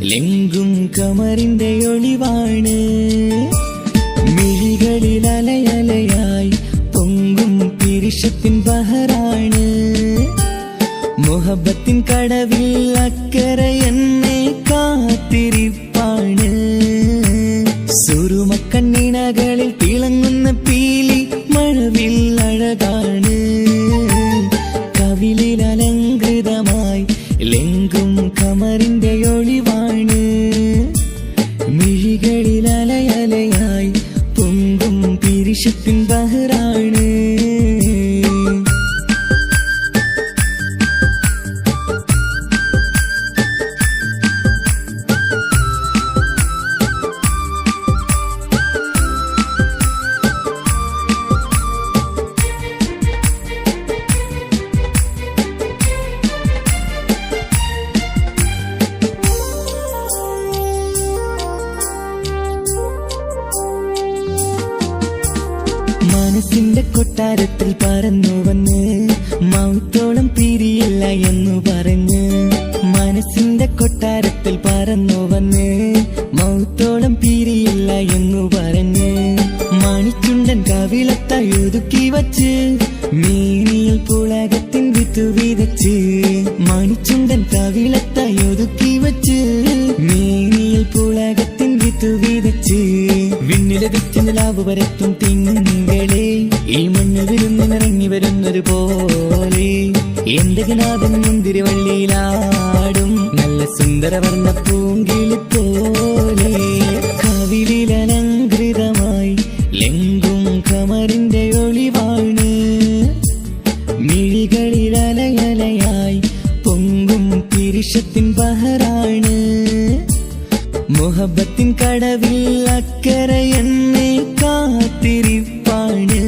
ലെങ്കും കമറിന്റെ ഒളിവാണ്. മിഴികളിൽ അലയലയായി പൊങ്കും പിരിശത്തിൻ ബഹറാണ്. മുഹബത്തിൻ കടവിൽ അക്കരെ എന്നെ കാത്തിരിപ്പാണ്. സുറുമക്കണ്ണിണകളിൽ തിളങ്ങുന്ന പീലി മഴവിൽ അഴകാണ്. കവിളിൽ അലങ്കൃതമായി ലെങ്കും കമറിന്റെ ഒളിവാണ്. മിഴികളിൽ അലയലയായി പൊങ്കും പിരിശത്തിൻ ബഹറാണ്. മനസ്സിന്റെ കൊട്ടാരത്തിൽ പറന്നു വന്ന് മൗത്തോളം പിരിയില്ല എന്നു പറഞ്ഞ്. മനസ്സിന്റെ കൊട്ടാരത്തിൽ പറന്നു വന്ന് മൗത്തോളം പിരിയില്ല എന്നു പറഞ്ഞ്. മണിച്ചുണ്ടൻ കവിളത്തായി ഒതുക്കി വച്ച് മേനിയിൽ പുളകത്തിൻ വിത്തു വിതച്ച്. മണിച്ചുണ്ടൻ കവിളത്തായി ഒതുക്കി വച്ച് മേനിയിൽ പുളകത്തിൻ വിത്തു വിതച്ച്. വിണ്ണിലതിച്ച് നിലാവ് വരത്തും തിങ്കളെ ഈ മണ്ണിൽ വിരുന്നിനിറങ്ങി വരുന്നൊരു പോലെ. എന്റെ ഗനാഥൻ മുന്തിരിവള്ളിയിലാടും നല്ല സുന്ദരവർണ്ണ പൂങ്കിളി പോലെ. കവിളിൽ അലങ്കൃതമായി ലെങ്കും കമറിന്റെ ഒളിവാണ്. മിഴികളിൽ അലയലയായി പൊങ്കും പിരിശത്തിൻ ബഹറാണ്. മുഹബത്തിൻ കടവിൽ അക്കരെ എന്നെ കാത്തിരിപ്പാണ്.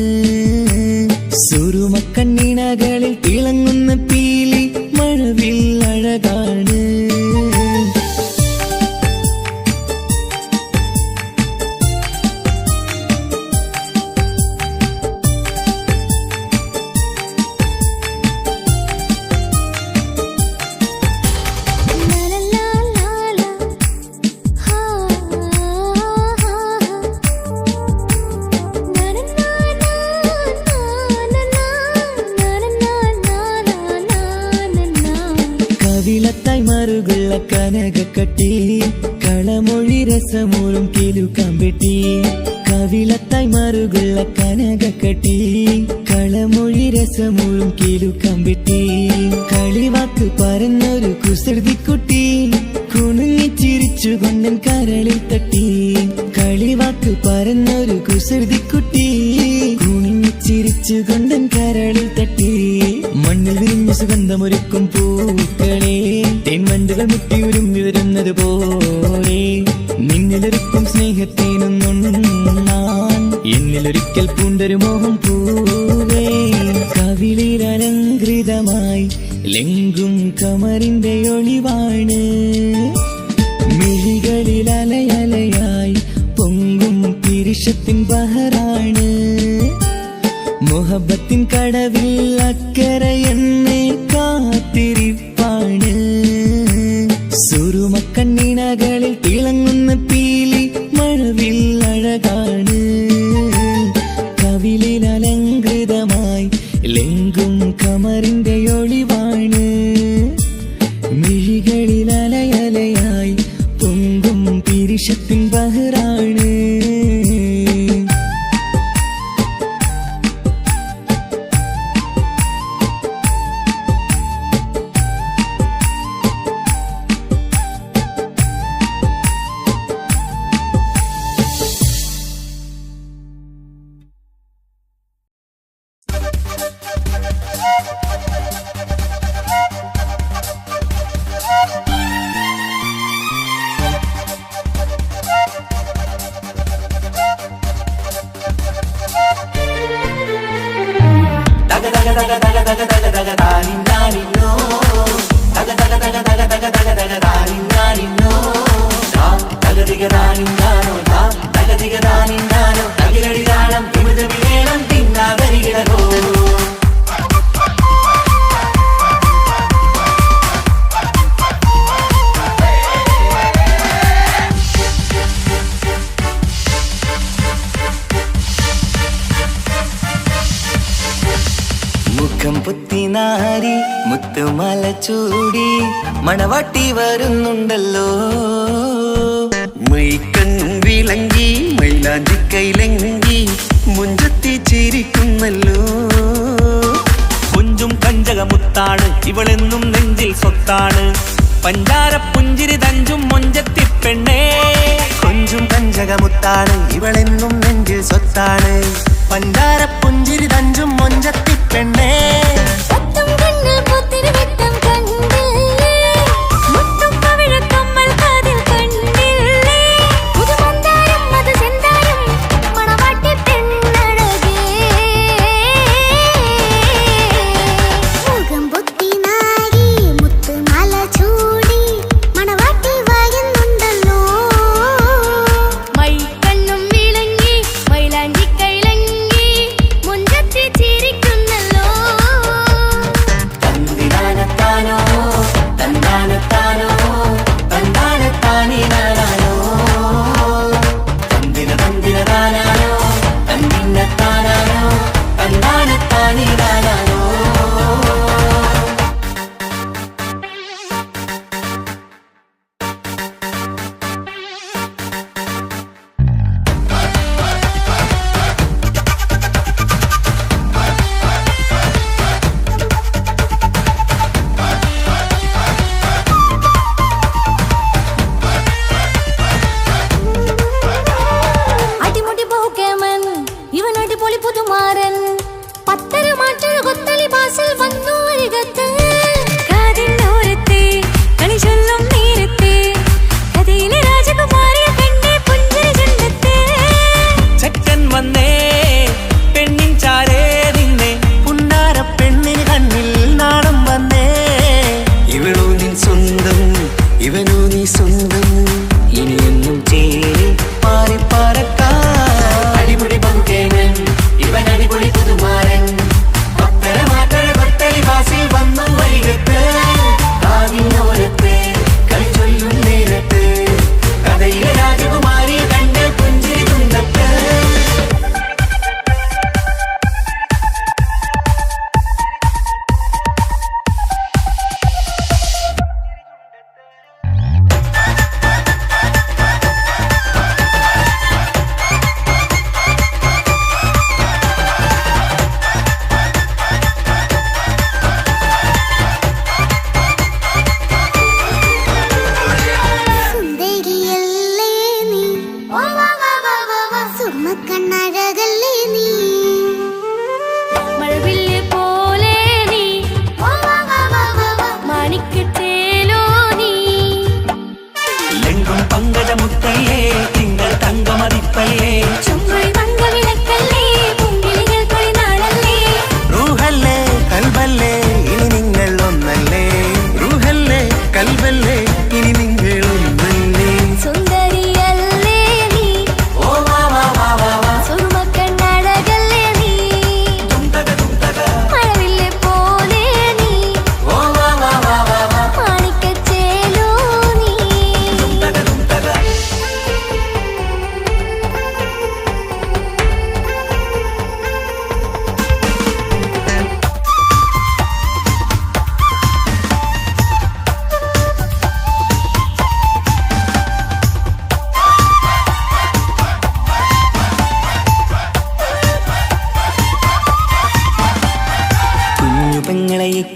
സുറുമക്കണ്ണിണകളിൽ തിളങ്ങുന്ന പീലി മഴവിൽ അഴകാണ്. കവിളത്തായി മറുകുള്ള കനകക്കട്ടി കളമൊഴി രസമൂറും കിലുക്കമ്പെട്ടി. കവിളത്തായി മറുകുള്ള കനകക്കട്ടി കളമൊഴി രസമൂറും കിലുക്കമ്പെട്ടി. കളിവാക്ക് പറഞ്ഞൊരു കുസൃതിക്കുട്ടി കുണുങ്ങിച്ചിരിച്ചു കൊണ്ടൻ കരളിൽ തട്ടി. കളിവാക്ക് പറഞ്ഞൊരു കുസൃതിക്കുട്ടി കുണുങ്ങിച്ചിരിച്ചു കൊണ്ടൻ കരളിൽ തട്ടി. മണ്ണിൽ വിരിഞ്ഞ സുഗന്ധമൊരുക്കും പൂക്കളെ തേൻവണ്ടുകൾ മുട്ടി ഉരുമ്മി വരുന്നത് പോലെ. നിന്നിലൊരുക്കും സ്നേഹത്തേനൊന്നുണ്ണാൻ എന്നിലൊരിക്കൽ പൂണ്ടൊരു മോഹം പൂവേ. കവിളിൽ അലങ്കൃതമായി ലെങ്കും കമറിന്റെ ഒളിവാണ്. മിഴികളിൽ അലയലയായി പൊങ്കും പിരിശത്തിൻ ബഹറാണ്. മുഹബത്തിൻ കടവിൽ അക്കരെ എന്നെ കാത്തിരിപ്പാണ്. സുറുമക്കണ്ണിണകളിൽ തിളങ്ങുന്ന പീലി മഴവിൽ അഴകാണ്. കവിളിൽ അലങ്കൃതമായി ലെങ്കും കമറിന്റെ ഒളിവാണ്. മിഴികളിൽ അലയലയായി പൊങ്കും പിരിശത്തിൻ ബഹറാണ്. മുത്തുമാല ചൂടി മണവാട്ടി വരുന്നുണ്ടല്ലോ. മൈക്കണ്ണും വിളങ്ങി മൈലാഞ്ചി കൈലങ്ങി മുഞ്ചത്തി ചിരിക്കുന്നല്ലോ. കുഞ്ചും കഞ്ചകമുത്താണ് ഇവളെന്നും നെഞ്ചിൽ സ്വത്താണ്. പഞ്ചാര പുഞ്ചിരി തഞ്ചും മൊഞ്ചത്തി പെണ്ണേ. കൊഞ്ചും കഞ്ചകമുത്താണ് ഇവളെന്നും നെഞ്ചിൽ സ്വത്താണ്. പഞ്ചാര പുഞ്ചിരി തഞ്ചും മൊഞ്ചത്തി പെണ്ണേ.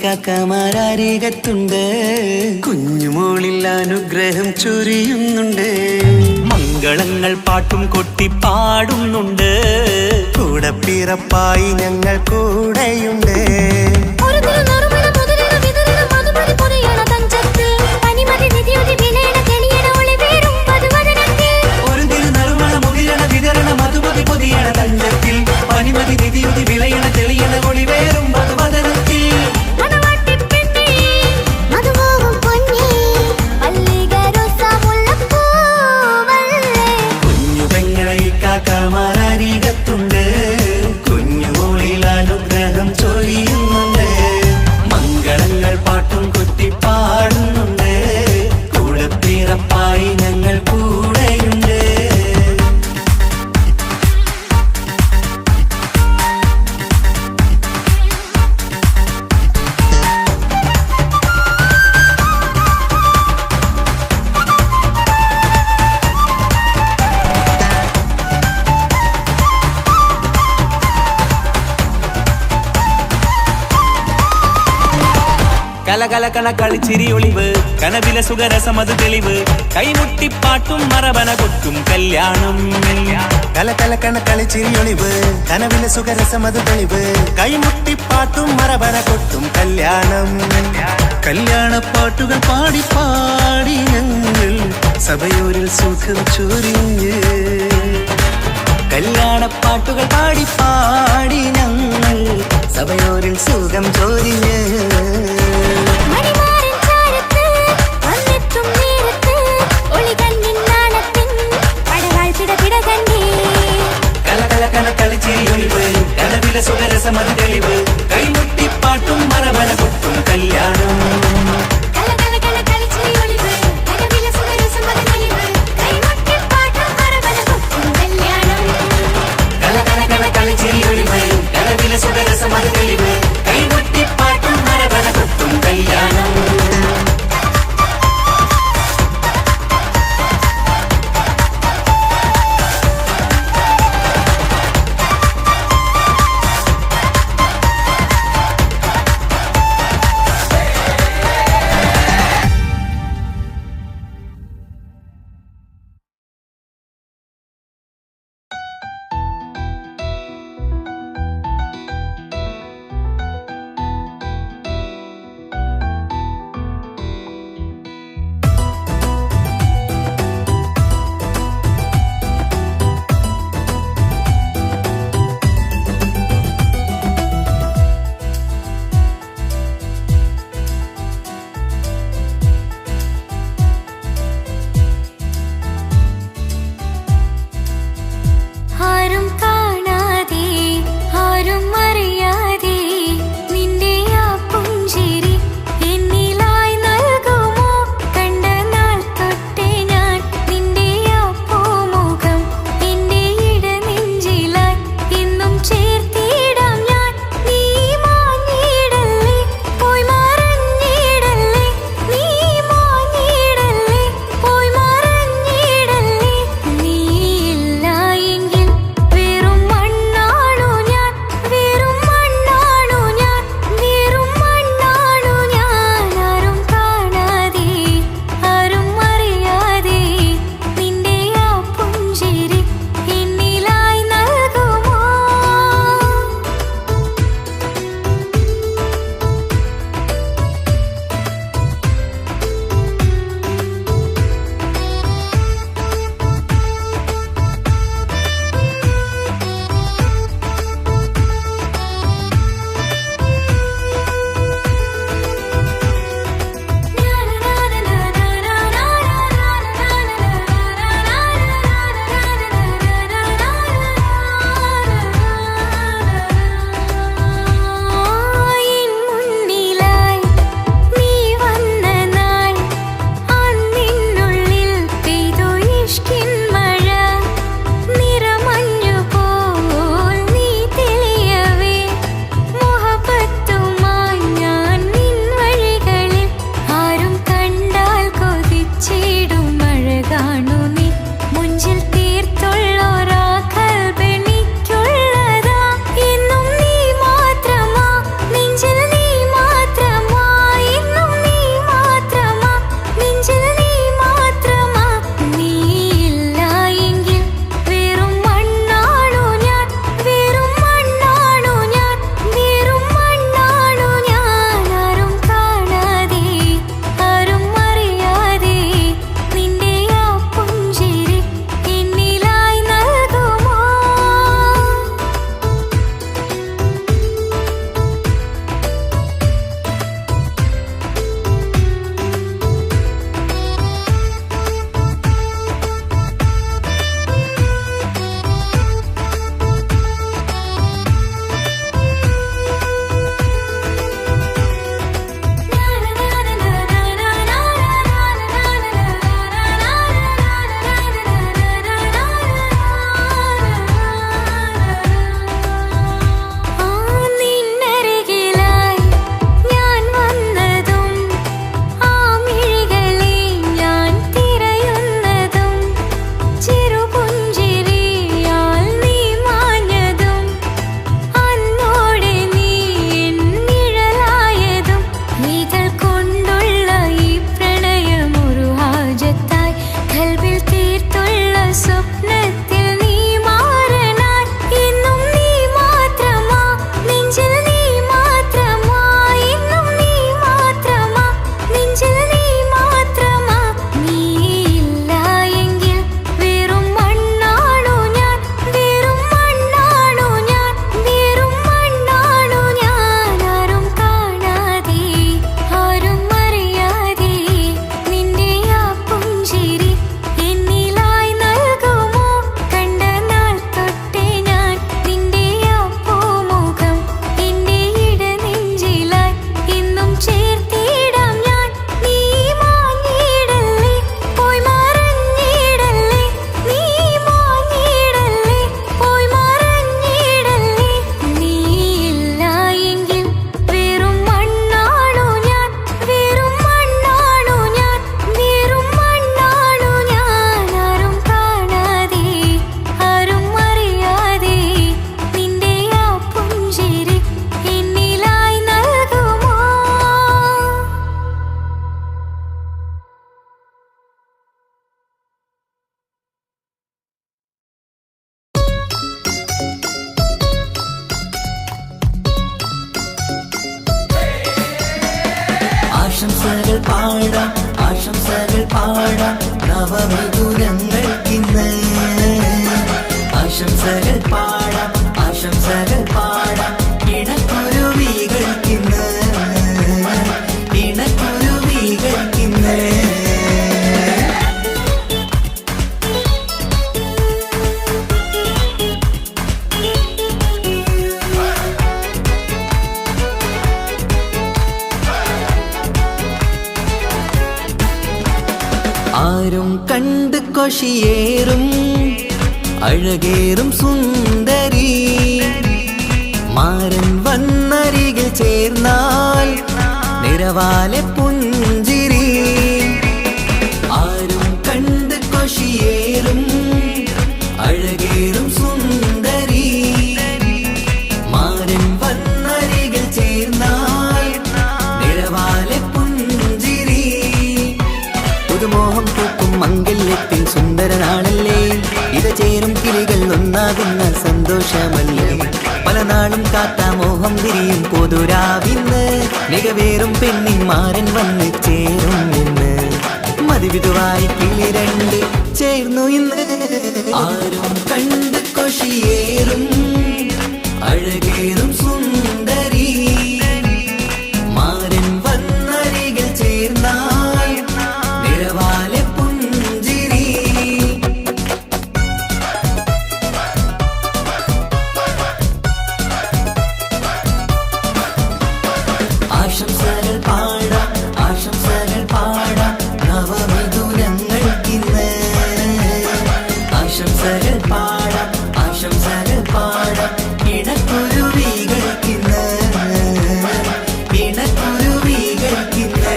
കാക്കമാരരികത്തുണ്ട്. കുഞ്ഞുമോളിൽ അനുഗ്രഹം ചൊരിയുന്നുണ്ട്. മംഗളങ്ങൾ പാട്ടും കൊട്ടി പാടുന്നുണ്ട്. കൂടെ പിറപ്പായി ഞങ്ങൾ കൂടെയുണ്ട്. കാക്കമാരരികത്തുണ്ട്. കുഞ്ഞുമോളിൽ അനുഗ്രഹം ചൊരിയുന്നുണ്ട്. കലകലകണ കളിച്ചിരി ഒളിവ് കനവിലെ സുഖരസമത് തെളിവ് കൈമുട്ടിപ്പാട്ടും മറവന കൊട്ടും കല്യാണം കലകലകണ കളിച്ചിരി ഒളിവ് കനവിലെ സുഖരസമത് തെളിവ് കൈമുട്ടിപ്പാട്ടും മറവന കൊട്ടും കല്യാണം കല്യാണപ്പാട്ടുകൾ പാടി പാടി ഞങ്ങൾ സഭയോരിൽ സുഖം ചൊരിഞ്ഞ് കല്യാണപ്പാട്ടുകൾ പാടി പാടി ഞങ്ങൾ സഭയോരിൽ സുഖം ചോരിഞ്ഞ് കലകലകണ കളിച്ചിരി ഒളിവ് കനവിലെ സുഖരസമത് തെളിവ് കൈമുട്ടിപ്പാട്ടും മറവന കൊട്ടും കല്യാണം സുഖരസമത് തെളിവ് കൈമുട്ടിപ്പാട്ടും മറവന കൊട്ടും കല്യാണം നവമിഥുനങ്ങൾക്കിന്ന് ആശംസകൾ പാടാം ആശംസകൾ പാടാം ഇണക്കുരുവികൾക്കിന്ന് ഇണക്കുരുവികൾക്കിന്ന് ആരും കണ്ട് കൊഷിയേറും അഴകേറും സുന്ദരി മാരൻ വന്നരികിൽ ചേർന്നാൽ നിറവാലെ പുഞ്ചിരി ആരും കണ്ട് കൊഷിയേറും അഴകേറും സുന്ദരി മാരൻ വന്നരികിൽ ചേർന്നാൽ നിറവാലെ പുഞ്ചിരി പുതുമോഹം പൂക്കും മംഗല്യത്തിൻ സുന്ദരനാണല്ലേ ഇത് ചേരും കിളികൾ ഒന്നാകുന്ന സന്തോഷമല്ലേ പല നാളും കാത്ത മോഹം തിരിയും പൊതുരാവിന്ന് മികവേറും പെണ്ണിൻ മാരൻ വന്ന് ചേരും ഇന്ന് മതിവിധുവായി കിളി രണ്ട് ചേർന്നു ഇന്ന് ആരും കണ്ട് കൊഷിയേറും അഴകേറും സുന്ദരി മാരൻ വന്നരികിൽ ചേർന്നാൽ നിറവാലെ പുഞ്ചിരി ആശംസകൾ പാടാം ആശംസകൾ പാടാം നവമിഥുനങ്ങൾക്കിന്ന് ആശംസകൾ പാടാം ആശംസകൾ പാടാം ഇണക്കുരുവികൾക്കിന്ന് ഇണക്കുരുവികൾക്കിന്ന്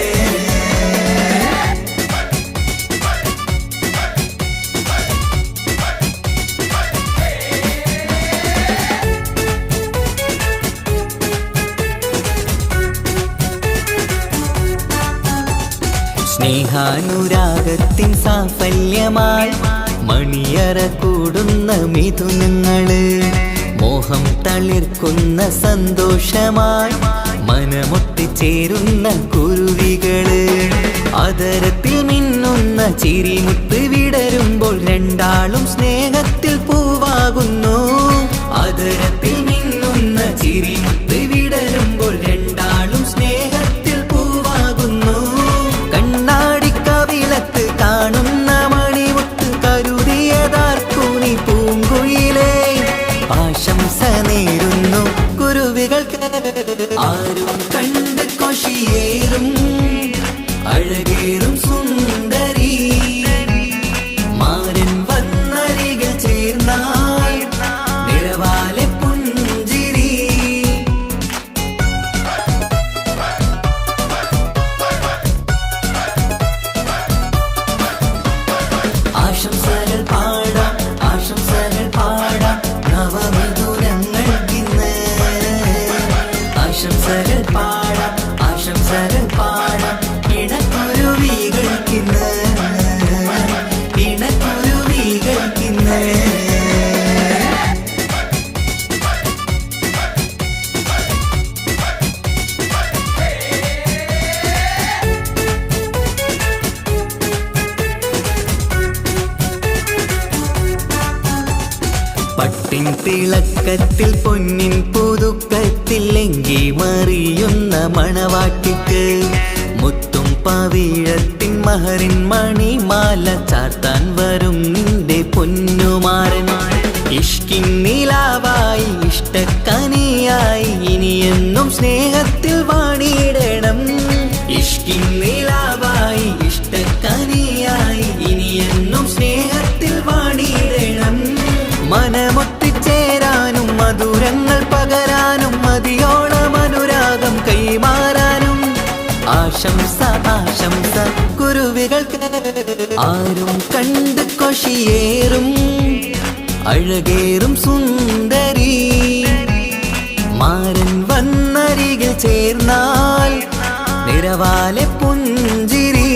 സ്നേഹാനുരാഗത്തിൻ സാഫല്യമായി മണിയറ കൂടുന്ന മിഥുനങ്ങള് മോഹം തളിർക്കുന്ന സന്തോഷമായി മനമൊട്ടിച്ചേരുന്ന കുരുവികള് അതരത്തിൽ മിന്നുന്ന ചിരിമുത്ത് വിടരുമ്പോൾ രണ്ടാളും സ്നേഹത്തിൽ പൂവാകുന്നു അതരത്തിൽ മിന്നുന്ന ചിരിമുത്ത് വിടരുമ്പോൾ രണ്ടാളും സ്നേഹത്തിൽ പൂവാകുന്നു കണ്ണാടിക്കവിളത്ത് കാണുന്ന മണിമുത്ത് കരുതിയതാർക്കൂനി പൂങ്കുയിലേ ആശംസ നേരുന്നു കുരുവികൾക്ക് ആരും കണ്ട് കൊഷിയേറും അഴകേറും സുന്ദരി മാരൻ വന്നരികിൽ ചേർന്നാൽ നിറവാലെ പുഞ്ചിരി ആശംസകൾ പാടാം ആശംസകൾ പാടാം നവമിഥുനങ്ങൾക്കിന്ന് ആശംസകൾ പാടാം ആശംസകൾ പാടാം ഇണക്കുരുവികൾക്കിന്ന് ഇണക്കുരുവികൾക്കിന്ന് പട്ടിൻ തിളക്കത്തിൽ പൊന്നിൻ പുതുക്കത്തിൽ എങ്കി മറിയുന്ന മണവാട്ടിക്ക് മുത്തും പവിഴത്തിൻ മഹറിൻ മണിമാല ചാർത്താൻ വരും നിന്റെ പൊന്നുമാരൻ ഇഷ്കിൻ നിലാവായി ഇഷ്ടക്കനിയായി ഇനിയെന്നും സ്നേഹത്തിൽ വാണിയിടണം ഇഷ്കിൻ നിലാവായി ഇഷ്ടക്കനിയായി ഇനിയെന്നും സ്നേഹത്തിൽ വാണിയിടണം മനമൊത്തിച്ചേരാനും മധുരങ്ങൾ പകരാനും മതിയോളം അനുരാഗം കൈമാറാനും ആശംസ ആശംസ കുരുവികൾക്ക് ആരും കണ്ട് കൊഷിയേറും അഴകേറും സുന്ദരി മാരൻ വന്നരികിൽ ചേർന്നാൽ നിറവാലെ പുഞ്ചിരി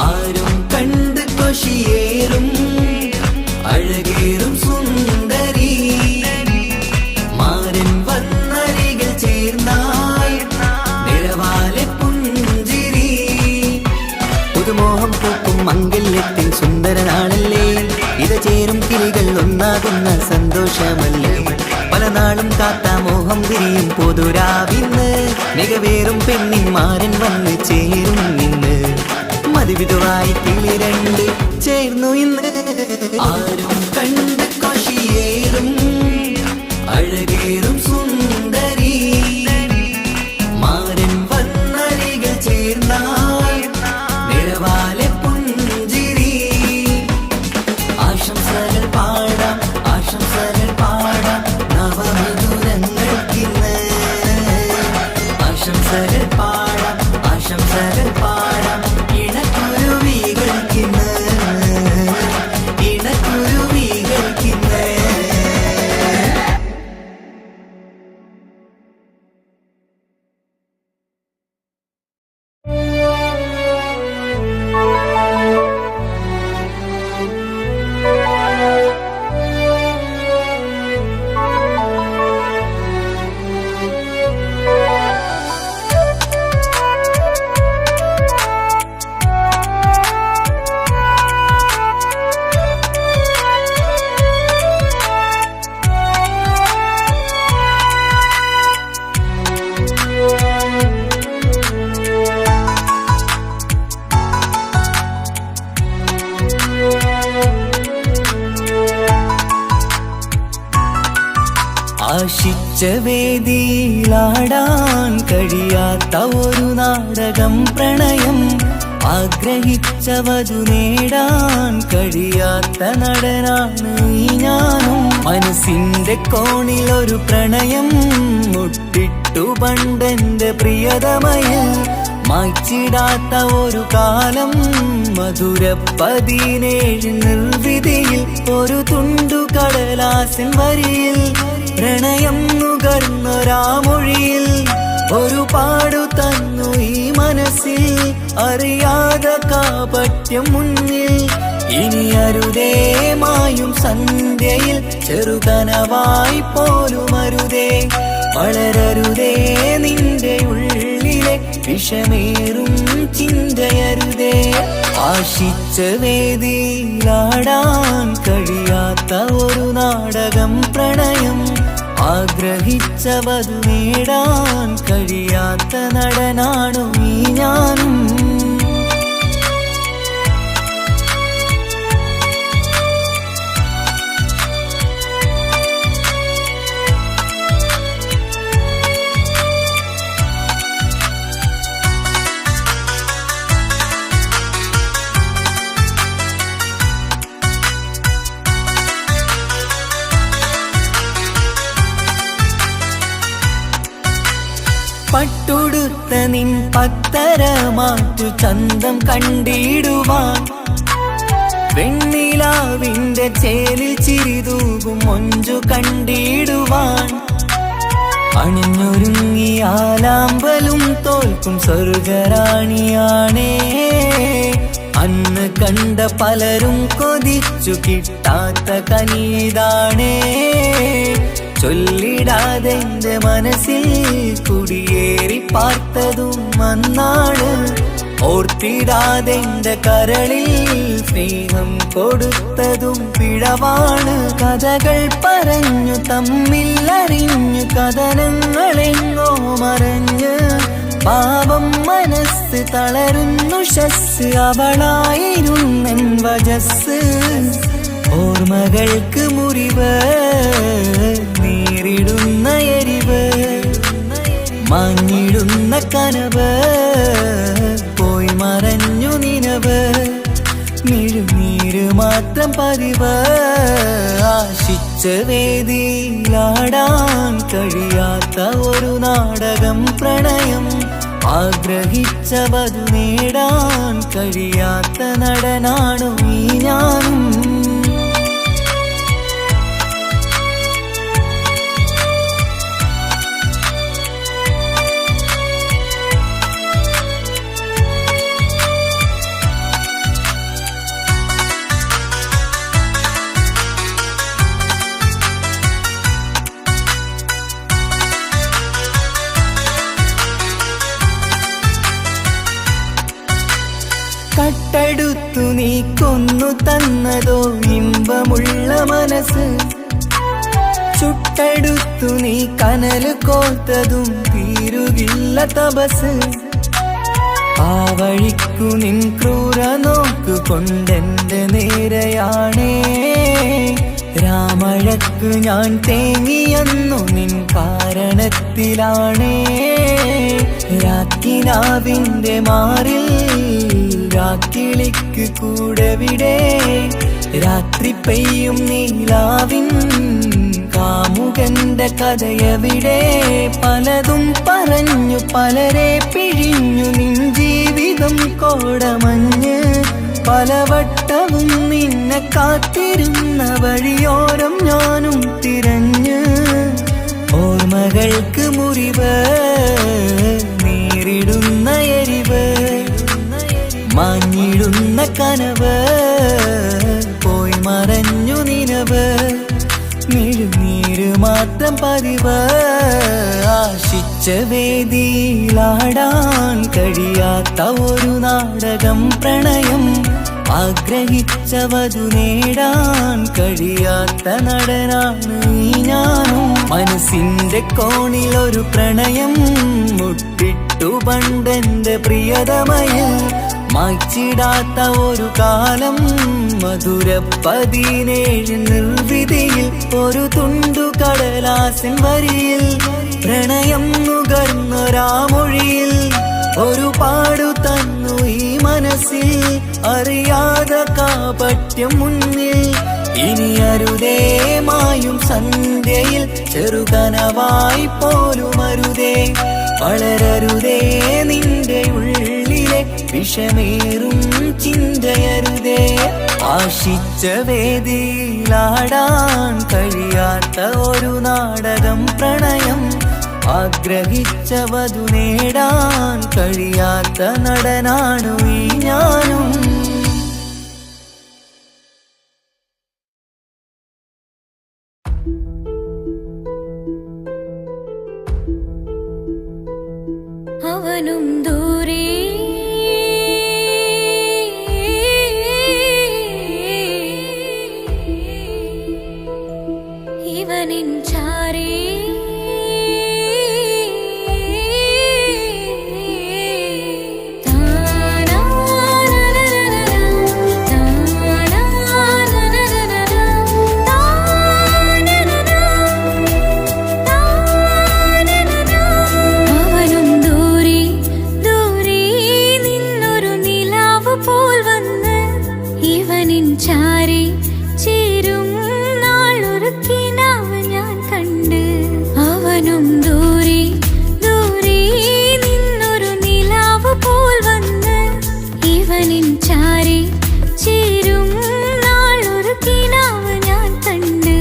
ആരും കണ്ട് കൊഷിയേറും അഴകേറും സുന്ദരി മാരൻ വന്നരികിൽ ചേർന്നാൽ നിറവാലെ പുഞ്ചിരി പുതുമോഹം പൂക്കും മംഗല്യം പൊതുരാവിന്ന് മികവേറും പെണ്ണിന്മാരൻ വന്ന് ചേരും ഇന്ന് മതിവിധുവായി കിളി രണ്ട് ചേർന്നു ഇന്ന് ആരും കണ്ട് കൊഷിയേറും അഴകേറും സുന്ദരി മാരൻ വന്നരികൾ ചേർന്നാൽ നിഴവാലെ പുഞ്ചിരി ആശംസകൾ പാടാം നവമധുരങ്ങൾക്കിന്ന് ആശംസകൾ പാടാം ഇണക്കുരുവികൾക്കിന്ന് ആശിച്ച വേദിയിലാടാൻ കഴിയാത്ത ഒരു നാടകം പ്രണയം ആഗ്രഹിച്ച വധു നേടാൻ കഴിയാത്ത നടനാണ് ഈ ഞാനും മനസ്സിന്റെ കോണിൽ ഒരു പ്രണയം മുട്ടിട്ടു പണ്ടെന്റെ പ്രിയതമയിൽ മായ്ച്ചിടാത്ത ഒരു കാലം മധുര 17 നിർവിധിയിൽ ഒരു തുണ്ടു കടലാസിൻ വരിയിൽ പ്രണയം നുകർന്നൊരാമൊഴിയിൽ ഒരു പാടു തന്നു ഈ മനസ്സിൽ അറിയാതെ കാപട്യം മുന്നിൽ ഇനി അരുതേ മായും സന്ധ്യയിൽ ചെറുകനവായി പോലും അരുതേ വളരരുതേ നിന്റെ ഉള്ളിലെ വിഷമേറും ചിന്തയരുതേ ആശിച്ച വേദിയിലാടാൻ കഴിയാത്ത ഒരു നാടകം പ്രണയം ആഗ്രഹിച്ച വധു നേടാൻ കഴിയാത്ത നടനാണു ഈ ഞാനും പട്ടുടുത്ത നിൻ പത്തരമാറ്റു ചന്തം കണ്ടിടുവാൻ വെണ്ണിലാവിന്റെ ചേലിൽ ചിരിതൂകും മൊഞ്ചു കണ്ടിടുവാൻ അണിഞ്ഞൊരുങ്ങിയാലാമ്പലും തോൽക്കും സ്വർഗറാണിയാണേ അന്ന് കണ്ട പലരും കൊതിച്ചു കിട്ടാത്ത കനിതാണേ ചൊല്ലിടാതെ എന്റെ മനസ്സിൽ കുടിയേറി പാർത്തതും അന്നാണ് ഓർത്തിടാതെ എന്റെ കരളിൽ സ്നേഹം കൊടുത്തതും പിഴവാണ് കഥകൾ പറഞ്ഞു തമ്മിൽ അറിഞ്ഞു കഥനങ്ങളെങ്ങോ മറഞ്ഞ് പാപം മനസ്സ് തളരുന്നു ശസ് അവളായിരുന്നെൻ വജസ് ഓർമ്മകൾക്ക് മുറിവ് നേരിടുന്ന എരിവ് മാഞ്ഞിടുന്ന കനവ് പോയി മറഞ്ഞു നിനവ് മിഴുനീര് മാത്രം പതിവ് ആശിച്ച വേദിയിലാടാൻ കഴിയാത്ത ഒരു നാടകം പ്രണയം ആഗ്രഹിച്ച വധു നേടാൻ കഴിയാത്ത നടനാണു ഈ ഞാനും കട്ടെടുത്തു നീ കൊന്നു തന്നതോ ഇമ്പമുള്ള മനസ്സ് ചുട്ടെടുത്തു നീ കനൽ കോത്തതും തീരുകില്ല തപസ്. ആ വഴിക്കു നിൻ ക്രൂര നോക്കു കൊണ്ടെന്റെ നേരെയാണേ. രാമഴക്ക് ഞാൻ തേങ്ങിയെന്നു നിൻ കാരണത്തിലാണേ. രാക്കിനാവിന്റെ മാറിൽ രാക്കിളിക്ക് കൂടെവിടെ. രാത്രി പെയ്യും നീലാവിൻ കാമുകന്റെ കഥയവിടെ. പലതും പറഞ്ഞു പലരെ പിഴിഞ്ഞു നിൻ ജീവിതം കോടമഞ്ഞ്. പലവട്ടവും നിന്നെ കാത്തിരുന്ന വഴിയോരം ഞാനും തിരഞ്ഞ്. ഓർമ്മകൾക്ക് മുറിവ് നേരിടുന്ന എരിവ്. മാഞ്ഞിടുന്ന കനവ് പോയി മറഞ്ഞു നിനവ്. മിഴുനീര് മാത്രം പതിവ്. ആശിച്ച വേദിയിലാടാൻ കഴിയാത്ത ഒരു നാടകം പ്രണയം. ആഗ്രഹിച്ചവതു നേടാൻ കഴിയാത്ത നടനാണ് ഈ ഞാനും. മനസ്സിന്റെ കോണിലൊരു പ്രണയം മുട്ടിട്ടു പണ്ടെന്റെ പ്രിയതമയിൽ. മായ്ച്ചിടാത്ത ഒരു കാലം മധുര 17 നിർവിധിയിൽ. ഒരു തുണ്ടു കടലാസിൻ വരിയിൽ പ്രണയം നുകർന്നൊരാമൊഴിയിൽ. ഒരു പാടു തന്നു ഈ മനസ്സിൽ അറിയാതെ കാപട്യം മുന്നിൽ. ഇനി അരുതേ മായും സന്ധ്യയിൽ ചെറുകനവായി പോലും അരുതേ. വളരരുതേ നിന്റെ ഉള്ളിലെ വിഷമേറും ചിന്തയരുതേ. ആശിച്ച വേദിയിലാടാൻ കഴിയാത്ത ഒരു നാടകം പ്രണയം. ആഗ്രഹിച്ചവതു നേടാൻ കഴിയാത്ത നടനാണു ഈ ഞാനും. അവനും ദൂരെ ഇവനിൻ ചാരേ. ചാരി ചേരും നാളൊരുക്കിനാവ് ഞാൻ കണ്ട്. അവനും ദൂരെ ദൂരെ നിന്നൊരു നിലാവ് പോൽ വന്ന്. ഇവനിൻ ചാരി ചേരും നാളൊരുക്കിനാവ് ഞാൻ കണ്ട്.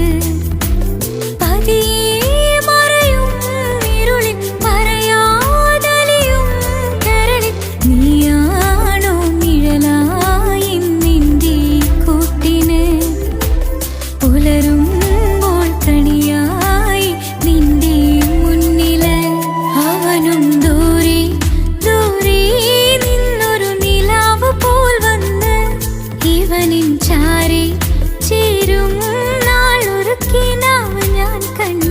പതിയെ മറയും ഇരുളിൽ പറയാതലിയും കരളിൽ. നീയാണോ നിഴലായി നിന്റെ കൂട്ടിന്. പുലരുമ്പോൾ കണിയായി നിന്റെ മുന്നില്. അവനും ദൂരെ ദൂരെ നിന്നൊരു നിലാവ് പോൽ വന്ന്. ഇവനിൻ ചാരി ചേരും നാളൊരുക്കിനാവ് ഞാൻ കണ്ട്.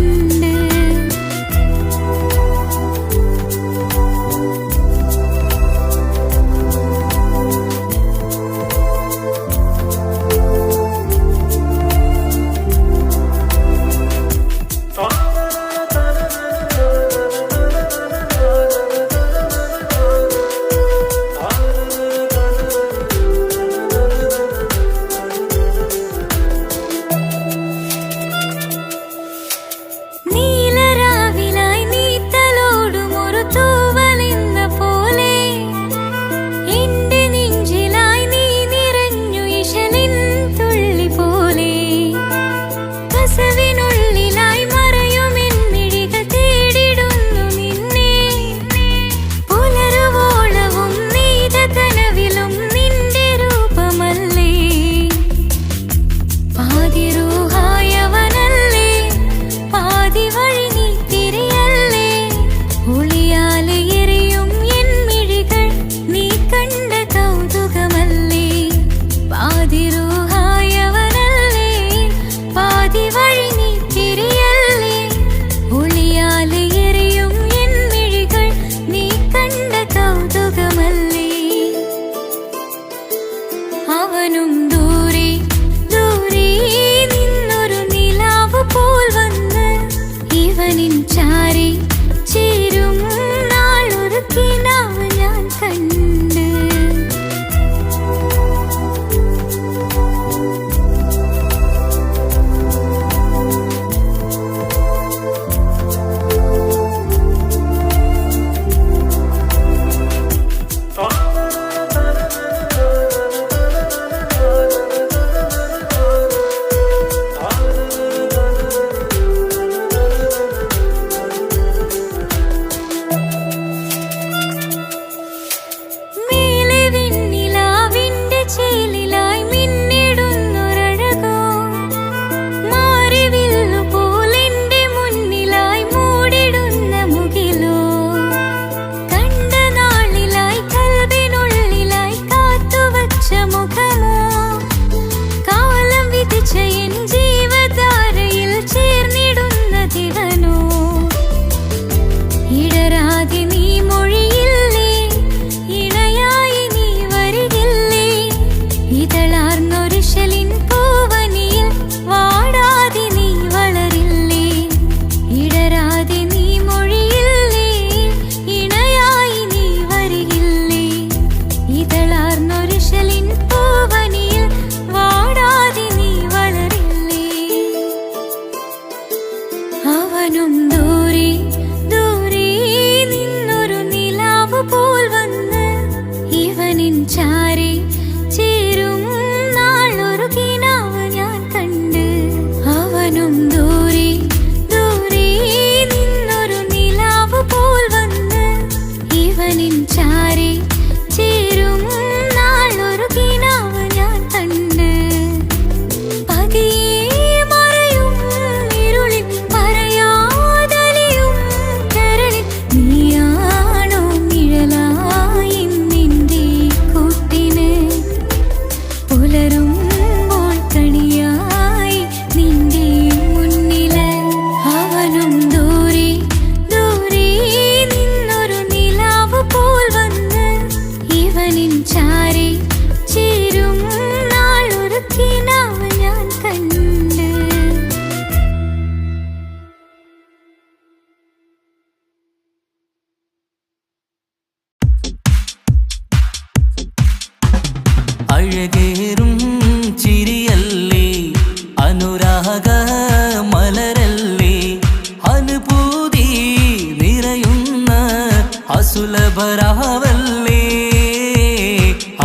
അസുലഭരാവല്ലേ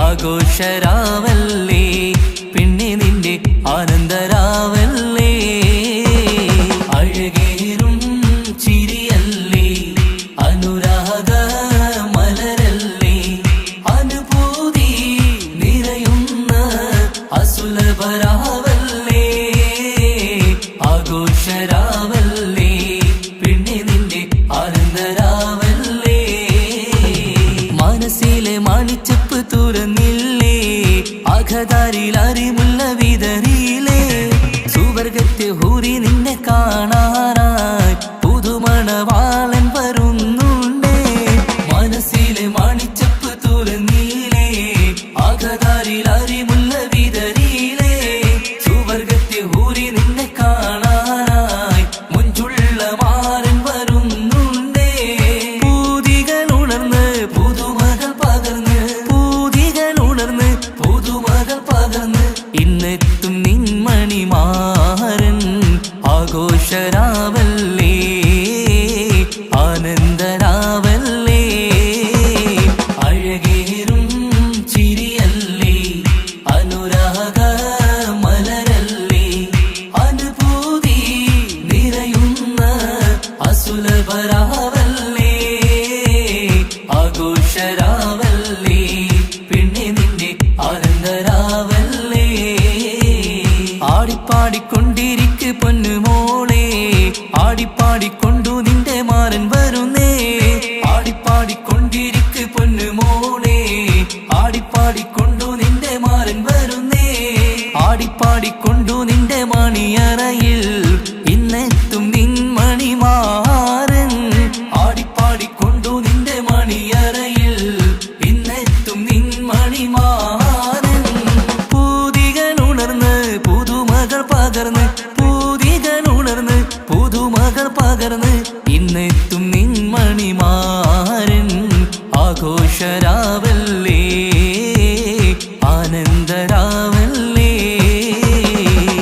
ആഘോഷരാവല്ലേ പിന്നെ നിന്റെ ആനന്ദരാവല്ലേ അഴകേറും ചിരിയല്ലേ അനുരാഗ മലരല്ലേ അനുഭൂതി നിറയുന്ന അസുലഭരാവല്ലേ ആഘോഷരാവല്ലേ പിന്നെ നിന്റെ ആനന്ദരാവല്ലേ മനസ്സിലെ മാണിച്ചപ്പ് തുറന്നില്ലേ അഘതാരിൽ അറിമുള്ള വിതറിയില്ലേ സുവർഗത്തെ ഹൂറി നിന്നെ കാണാനായി പുതുമണവാളൻ വരുന്നുണ്ടേ മനസ്സിലെ മാണിച്ചപ്പ് തുറന്നില്ലേ അഘതാരിൽ അറിമുള്ള വിതറിയില്ലേ സുവർഗത്തെ ഹൂറി നിന്നെ കാണാനായി മുഞ്ചുള്ള മാരൻ വരുന്നുണ്ടേ പൂതികൾ ഉണർന്ന് പുതുമകൾ പകർന്ന് പൂതികൾ ഉണർന്ന് പുതുമകൾ പകർന്ന് ഇന്നെത്തും നിൻമണിമാരൻ ആഘോഷരാവല്ലേ ആനന്ദരാവല്ലേ അഴകേറും ചിരിയല്ലേ അനുരാഗ മലരല്ലേ അനുഭൂതി നിറയുന്ന അസുലഭരാവല്ലേ ആഘോഷരാവല്ലേ പിന്നെ നിന്റെ ആനന്ദരാവല്ലേ ആടിപ്പാടിക്കൊണ്ടിരിക്ക് പൊന്നുമോളെ ആടിപ്പാടിക്കൊണ്ടു നിന്റെ മാരൻ വരുന്നേ ആടിപ്പാടിക്കൊണ്ടിരിക്ക് പൊന്നുമോളെ ആടിപ്പാടിക്കൊണ്ടു നിന്റെ മാരൻ വരുന്നേ ആടിപ്പാടിക്കൊണ്ടു നിന്റെ മണിയറയിൽ ഇന്നെത്തും നിൻമണിമാരൻ ആടിപ്പാടിക്കൊണ്ടു നിന്റെ മണിയറയിൽ ഇന്നെത്തും നിൻമണിമാരൻ പൂതികൾ ഉണർന്ന് പുതുമകൾ പകർന്ന് പൂതികൾ ഉണർന്ന് പുതുമകൾ പകർന്ന് ഇന്നെത്തും നിൻമണിമാരൻ ആഘോഷരാവല്ലേ ആനന്ദരാവല്ലേ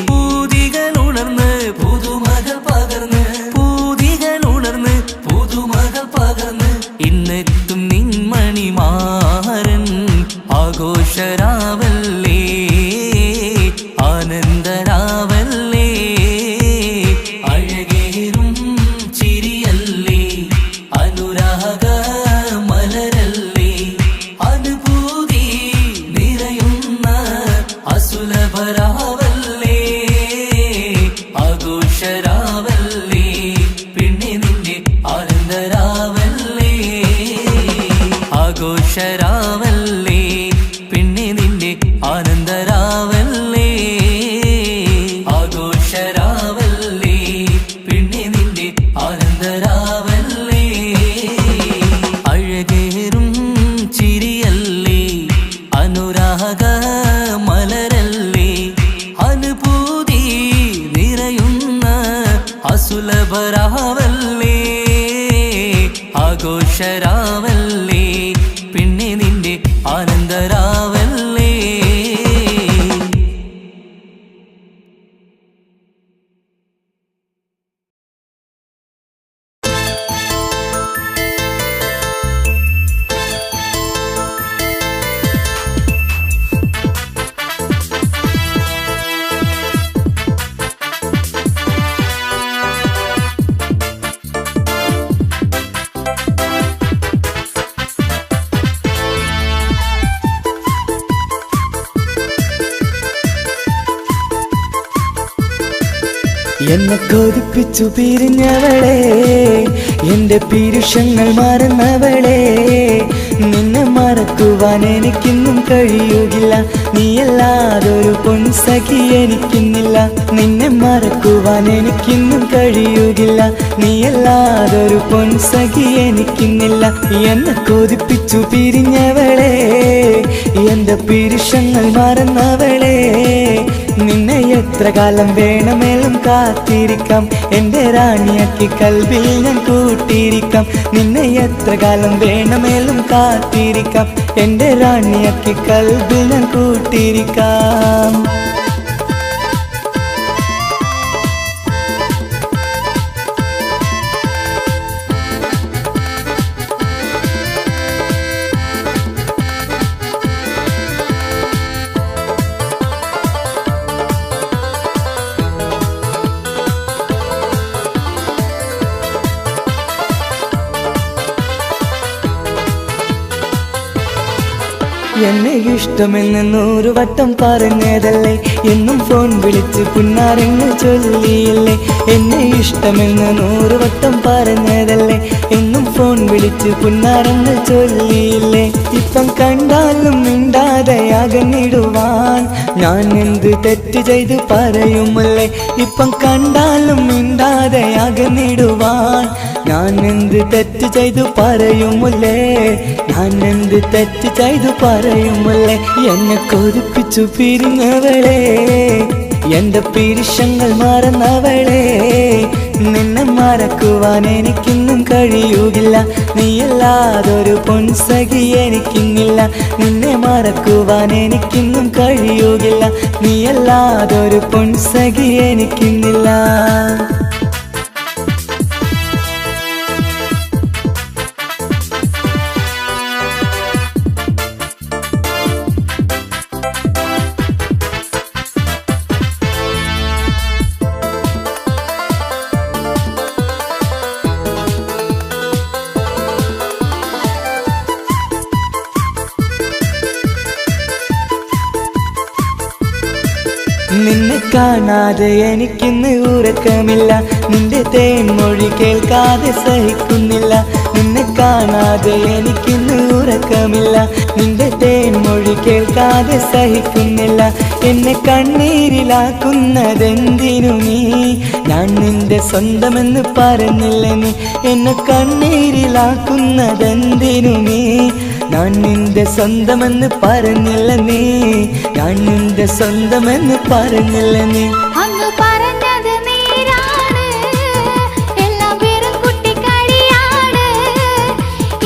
പൂതികൾ ഉണർന്ന് പുതുമകൾ പകർന്ന് പൂതികൾ ഉണർന്ന് പുതുമകൾ പകർന്ന് ഇന്നെത്തും നിൻമണിമാരൻ ആഘോഷരാവല്ലേ ആനന്ദരാവല്ലേ അഴകേറും ചിരിയല്ലേ അനുരാഗ മലരല്ലേ അനുഭൂതി നിറയുന്ന അസുലഭരാവല്ലേ ആഘോഷരാവല്ലേ പിന്നെ നിന്റെ ആനന്ദരാവല്ലേ ആഘോഷരാവല്ലേ പിന്നെ നിന്റെ ആനന്ദരാവല്ലേ ആഘോഷരാവല്ലേ പിന്നെ നിന്റെ ആനന്ദരാവല്ലേ അഴകേറും ചിരിയല്ലേ അനുരാഗ മലരല്ലേ അനുഭൂതി നിറയുന്ന അസുലഭരാവല്ലേ ആഘോഷരാവല്ലേ പിന്നെ നിന്റെ ആനന്ദരാവല്ലേ എന്നെ കൊതിപ്പിച്ചു പിരിഞ്ഞവളെ എന്റെ പീരുഷങ്ങൾ മറന്നവളെ നിന്നെ മറക്കുവാൻ എനിക്കിന്നും കഴിയുകില്ല നീയല്ലാതൊരു പൊൻസഖി എനിക്കിന്നില്ല നിന്നെ മറക്കുവാൻ എനിക്കിന്നും കഴിയുകില്ല നീയല്ലാതൊരു പൊൻസഖി എനിക്കിന്നില്ല എന്നെ കൊതിപ്പിച്ചു പിരിഞ്ഞവളെ എന്റെ പീരുഷങ്ങൾ മറന്നവളെ നിന്നെ എത്ര കാലം വേണമെങ്കിലും കാത്തിരിക്കാം എന്റെ റാണിയാക്കി കൽവിൽ ഞാൻ കൂട്ടിയിരിക്കാം നിന്നെ എത്ര കാലം വേണമെങ്കിലും കാത്തിരിക്കാം എന്റെ റാണിയാക്കി കൽവിൽ ഞാൻ കൂട്ടിയിരിക്കാം എന്നെ ഇഷ്ടമെന്ന് 100 വട്ടം പറഞ്ഞതല്ലേ, എന്നും ഫോൺ വിളിച്ച് പുന്നാരെന്ന് ചൊല്ലിയില്ലേ. എന്നെ ഇഷ്ടമെന്ന് 100 വട്ടം പറഞ്ഞതല്ലേ, എന്നും ഫോൺ വിളിച്ച് പുന്നാരെന്ന് ചൊല്ലിയില്ലേ. ഇപ്പം കണ്ടാലും മിണ്ടാതെ അകന്നിടുവാൻ ഞാൻ എന്ത് തെറ്റ് ചെയ്ത് പറയുമല്ലേ. ഇപ്പം കണ്ടാലും മിണ്ടാതെ അകന്നിടുവാൻ ഞാൻ എന്ത് തെറ്റ് ചെയ്തു പറയുമല്ലേ. ഞാൻ എന്ത് തെറ്റ് ചെയ്തു പറയുമല്ലേ. എന്നെ കൊതിപ്പിച്ചു പിരിഞ്ഞവളെ, എന്റെ പിരിശങ്ങൾ മറന്നവളെ. നിന്നെ മറക്കുവാൻ എനിക്കിന്നും കഴിയുകില്ല, നീയല്ലാതൊരു പൊൻസഖി എനിക്കിന്നില്ല. നിന്നെ മറക്കുവാൻ എനിക്കിന്നും കഴിയുകില്ല, നീയല്ലാതൊരു പൊൻസഖി എനിക്കിന്നില്ല. നിന്നെ കാണാതെ എനിക്കിന്ന് ഉറക്കമില്ല, നിന്റെ തേൻമൊഴി കേൾക്കാതെ സഹിക്കുന്നില്ല. നിന്നെ കാണാതെ എനിക്കിന്ന് ഉറക്കമില്ല, നിന്റെ തേൻമൊഴി കേൾക്കാതെ സഹിക്കുന്നില്ല. എന്നെ കണ്ണീരിലാക്കുന്നതെന്തിനു നീ, ഞാൻ നിന്റെ സ്വന്തമെന്ന് പറഞ്ഞില്ല നീ. എന്നെ കണ്ണീരിലാക്കുന്നതെന്തിനു നീ, ഞാൻ നിന്റെ സ്വന്തമെന്ന് പറഞ്ഞില്ല നീ. ഞാൻ നിന്റെ സ്വന്തമെന്ന് പറഞ്ഞില്ല നീ. അങ്ങ് പറഞ്ഞത് നേരാണ്, എല്ലാം വെറും കുട്ടിക്കളിയാണ്.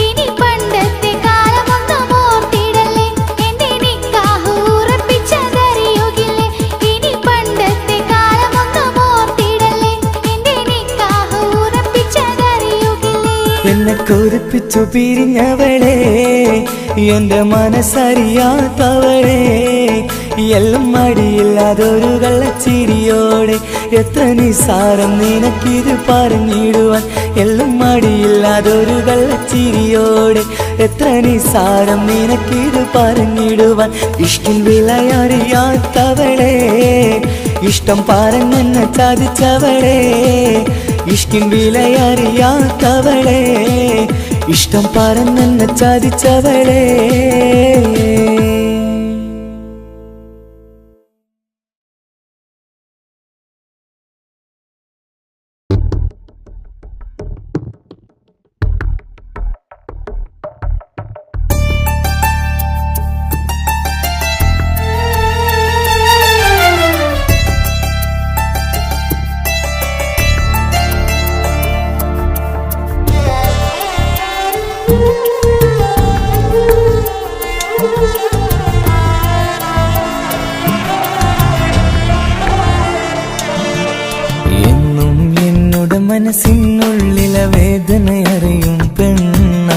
ഇനി പണ്ടത്തെ കാലമൊന്നും ഓർത്തിടല്ലേ, എന്റെ നിക്കാഹ് ഉറപ്പിച്ചതറിയുകില്ലേ. ഇനി പണ്ടത്തെ കാലമൊന്നും ഓർത്തിടല്ലേ, എന്റെ നിക്കാഹ് ഉറപ്പിച്ചതറിയുകില്ലേ. എന്നെ കൊതിപ്പിച്ചു പിരിഞ്ഞവളെ, എന്റെ മനസ്സറിയാത്തവളെ. എല്ലാം മടിയില്ലാതൊരു കള്ളച്ചിരിയോടെ, എത്ര നിസാരം നിനക്കിത് പറഞ്ഞിടുവാൻ. എല്ലാം മടിയില്ലാതൊരു കള്ളച്ചിരിയോടെ, എത്ര നിസാരം നിനക്കിത് പറഞ്ഞിടുവാൻ. ഇഷ്കിൻ വിലയറിയാത്തവളെ, ഇഷ്ടം പറഞ്ഞെന്നെ ചതിച്ചവളെ. ഇഷ്കിൻ വിലയറിയാത്തവളെ, ഇഷ്ടം പറഞ്ഞെന്നെ ചതിച്ചവളെ. മനസ്സിനുള്ളിലെ വേദനയറിയും പെണ്ണ,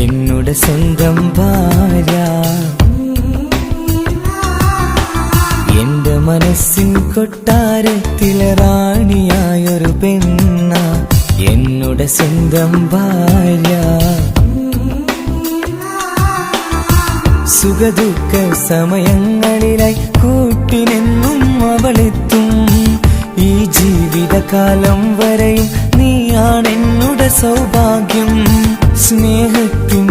എന്നുടെ സ്വന്തം ഭാര്യ. എന്റെ മനസ്സിൻ കൊട്ടാരത്തിലെ റാണിയായൊരു പെണ്ണ, എന്നുടെ സ്വന്തം ഭാര്യ. സുഖദുഃഖ സമയങ്ങളിലായി കൂട്ടിനെന്നും അവളെത്തും. ഈ ജീവിതകാലം വരെയും നീയാണെന്നുടെ സൗഭാഗ്യം. സ്നേഹത്തിൻ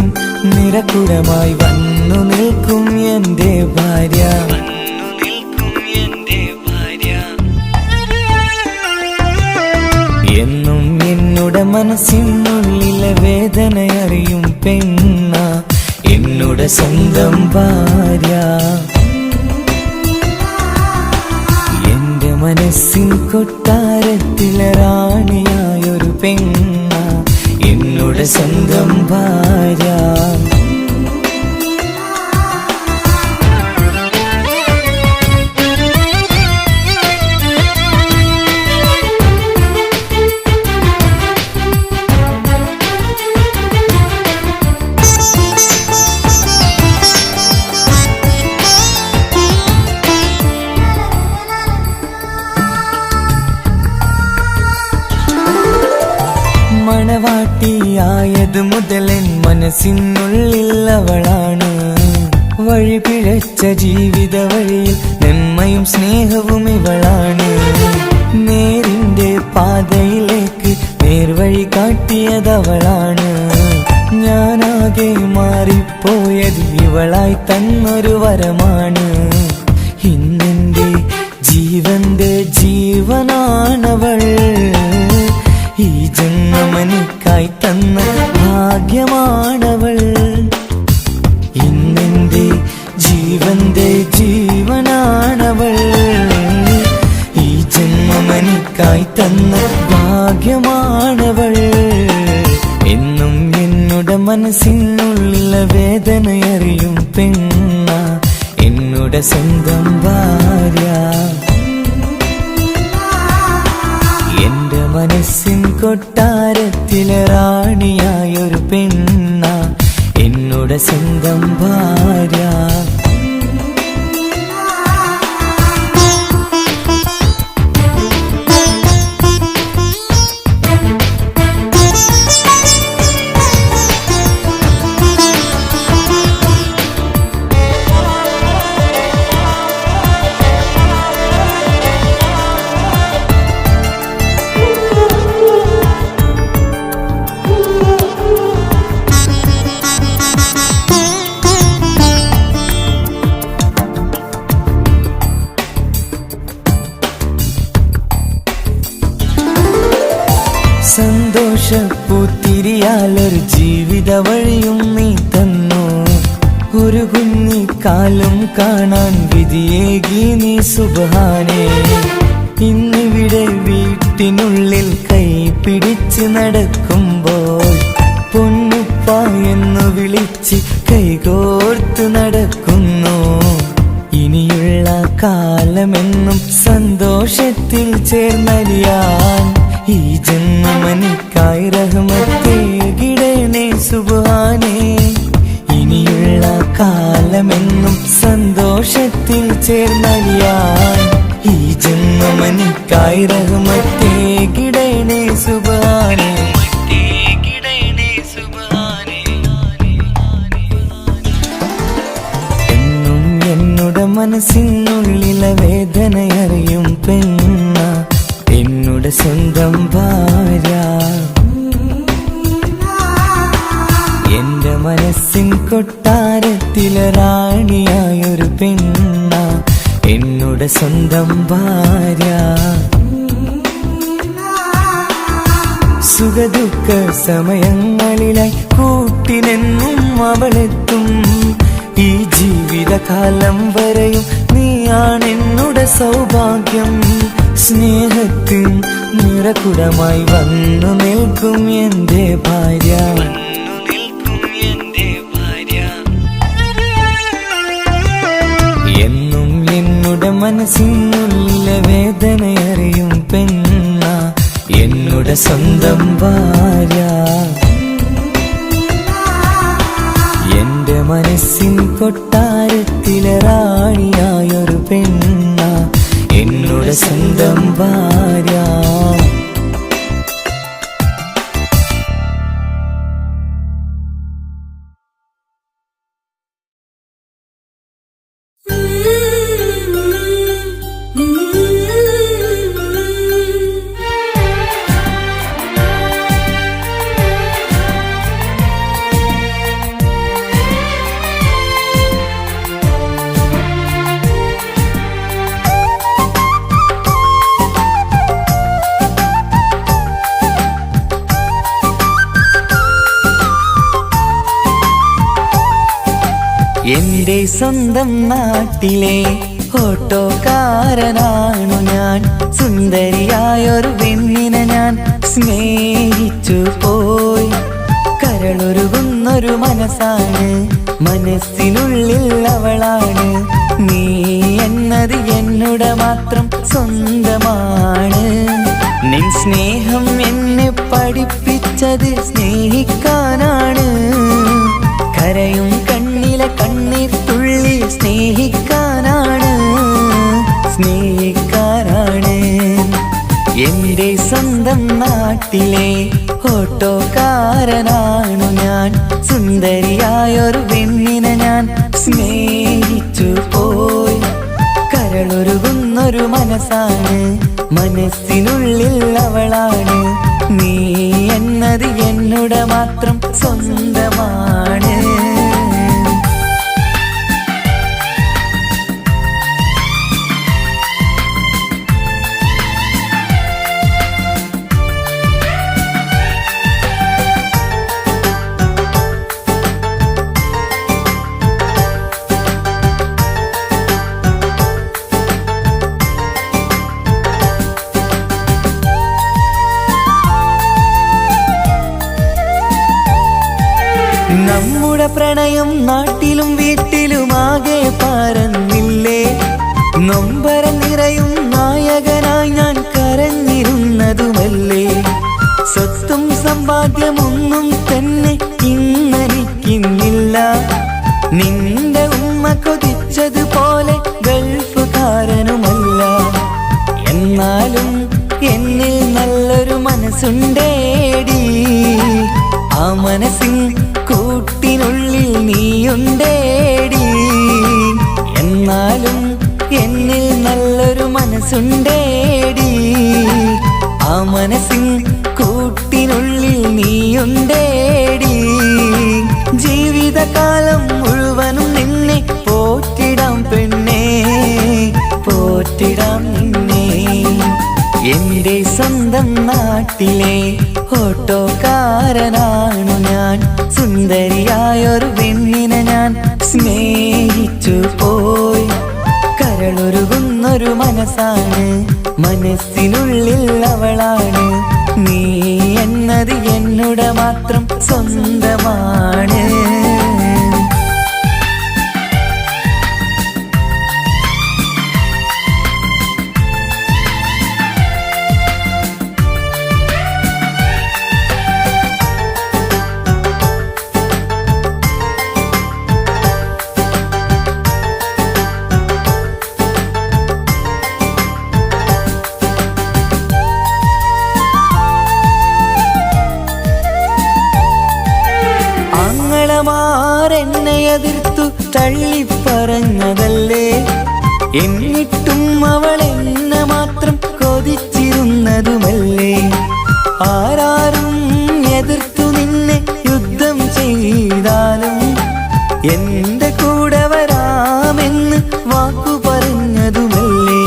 നിറകുടമായി വന്നു നിൽക്കും എന്റെ ഭാര്യ. എന്നും എന്നുടെ മനസ്സിനുള്ളിലെ വേദനയറിയും പെണ്ണ, എന്നുടെ സ്വന്തം ഭാര്യ. എന്റെ മനസ്സിൻ കൊട്ടാരത്തിലെ റാണിയായൊരു പെണ്ണ, എന്നുടെ സ്വന്തം ഭാര്യ. മണവാട്ടിയായത് മുതലൻ മനസ്സിനുള്ളിൽ അവളാണ്. വഴി പിഴച്ച ജീവിത വഴിയിൽ നന്മയും സ്നേഹവും ഇവളാണ്. നേരിന്റെ പാതയിലേക്ക് നേർവഴി കാട്ടിയതവളാണ്. ഞാനാകെ മാറിപ്പോയത് ഇവളായി തന്നൊരു വരമാണ്. ഇന്നെന്റെ ജീവന്റെ ജീവനാണവൾ. ഈ ജന്മമെനിക്കായി തന്ന ഭാഗ്യമാണവൾ. ഇന്നെന്റെ ജീവന്റെ ജീവനാണവൾ. ഈ ജന്മമെനിക്കായി തന്ന ഭാഗ്യമാണവൾ. എന്നും എന്നുടെ മനസ്സിനുള്ളിലെ വേദനയറിയും പെണ്ണ എന്നുടെ സ്വന്തം ഭാര്യ. എന്റെ മനസ്സിൻ കൊട്ടാരത്തിലെ റാണിയായൊരു പെണ്ണ എന്നുടെ സ്വന്തം ഭാര്യ. സന്തോഷപ്പൂത്തിരിയാലൊരു ജീവിത വഴിയും നീ തന്നു. ഒരു കുഞ്ഞിക്കാലും കാണാൻ വിധിയേകി നീ സുബ്ഹാനേ. ഇന്നിവിടെ വീട്ടിനുള്ളിൽ കൈ പിടിച്ച് നടക്കുമ്പോൾ പൊന്നുപ്പ എന്നു വിളിച്ച് കൈകോർത്ത് നടക്കുന്നു. ഇനിയുള്ള കാലമെന്നും സന്തോഷത്തിൽ ചേർന്നലിയാൻ ഈ ജന്മമെനിക്കായി റഹ്മത്തേകിടണേ സുബ്ഹാനേ. ഇനിയുള്ള കാലമെന്നും സന്തോഷത്തിൽ ചേർന്നലിയാൻ ഈ ജന്മമെനിക്കായി റഹ്മത്തേകിടണേ സുബ്ഹാനേ. എന്നും എന്നുടെ മനസ്സിനുള്ളിലെ വേദനയറിയും പെണ്ണ എന്നുടെ സ്വന്തം ഭാര്യ. എന്റെ മനസ്സിൻ കൊട്ടാരത്തിലെ റാണിയായൊരു പെണ്ണ എന്നുടെ സ്വന്തം ഭാര്യ. സുഖദുഃഖ സമയങ്ങളിലായി കൂട്ടിനെന്നും അവളെത്തും. ഈ ജീവിതകാലം വരെയും നീയാണെന്നുടെ സൗഭാഗ്യം. സ്നേഹത്തിൻ നിറകുടമായി വന്നു നിൽക്കും എന്റെ ഭാര്യ. എന്നും എന്നുടെ മനസ്സിനുള്ളിലെ വേദനയറിയും പെണ്ണ എന്നുടെ സ്വന്തം ഭാര്യ. എന്റെ മനസ്സിൻ കൊട്ടാരത്തിലെ റാണിയായൊരു പെണ്ണ എന്നുടെ സ്വന്തം ഭാര്യ. എന്റെ സ്വന്തം നാട്ടിലെ ഓട്ടോക്കാരനാണു ഞാൻ. സുന്ദരിയായൊരു പെണ്ണിനെ ഞാൻ സ്നേഹിച്ചു പോയി. കരളൊരുകുന്നൊരു മനസ്സാണ്, മനസ്സിനുള്ളിൽ അവളാണ്. നീ എന്നത് എന്നുടെ മാത്രം സ്വന്തമാണ്. നിൻ സ്നേഹം എന്നെ പഠിപ്പിച്ചത് സ്നേഹിക്കാനാണ്. കരയും കണ്ണിലെ കണ്ണീർ തുള്ളി സ്നേഹിക്കാനാണ്, സ്നേഹിക്കാനാണ്. എന്റെ സ്വന്തം നാട്ടിലെ ഓട്ടോക്കാരനാണു ഞാൻ. സുന്ദരിയായൊരു പെണ്ണിനെ ഞാൻ സ്നേഹിച്ചു പോയി. കരളൊരുകുന്നൊരു മനസ്സാണ്, മനസ്സിനുള്ളിൽ അവളാണ്. നീ എന്നത് എന്നുടെ മാത്രം സ്വന്തമാണ്. നമ്മുടെ പ്രണയം നാട്ടിലും വീട്ടിലുമാകെ പരന്നില്ലേ. നൊമ്പര നിറയും നായകനായി ഞാൻ കരഞ്ഞിരുന്നതുമല്ലേ. സ്വത്തും സമ്പാദ്യമൊന്നും തന്നെ ഇന്നെനിക്കിന്നില്ല. നിന്റെ ഉമ്മ കൊതിച്ചതുപോലെ ഗൾഫുകാരനുമല്ല. എന്നാലും എന്നിൽ നല്ലൊരു മനസ്സുണ്ടേടി. ആ മനസ്സിൻ കൂട്ടിനുള്ളിൽ നീയുണ്ടേടി. എന്നാലും എന്നിൽ നല്ലൊരു മനസ്സുണ്ടേടി. ആ മനസ്സിൻ കൂട്ടിനുള്ളിൽ നീയുണ്ടേടി. ജീവിതകാലം മുഴുവനും നിന്നെ പോറ്റിടാം പെണ്ണേ, പോറ്റിടാം നിന്നെ. എന്റെ സ്വന്തം നാട്ടിലെ ഓട്ടോക്കാരനാണു ഞാൻ. സുന്ദരിയായൊരു പെണ്ണിനെ ഞാൻ സ്നേഹിച്ചു പോയി. കരളൊരുകുന്നൊരു മനസ്സാണ്, മനസ്സിനുള്ളിൽ അവളാണ്. നീ എന്നത് എന്നുടെ മാത്രം സ്വന്തമാണ്. എന്നെ എതിർത്തു തള്ളിപ്പറഞ്ഞതല്ലേ. എന്നിട്ടും അവൾ എന്നെ മാത്രം കൊതിച്ചിരുന്നതുമല്ലേ. ആരാരും എതിർത്തു നിന്നെ യുദ്ധം ചെയ്താലും എന്റെ കൂടെ വരാമെന്ന് വാക്കു പറഞ്ഞതുമല്ലേ.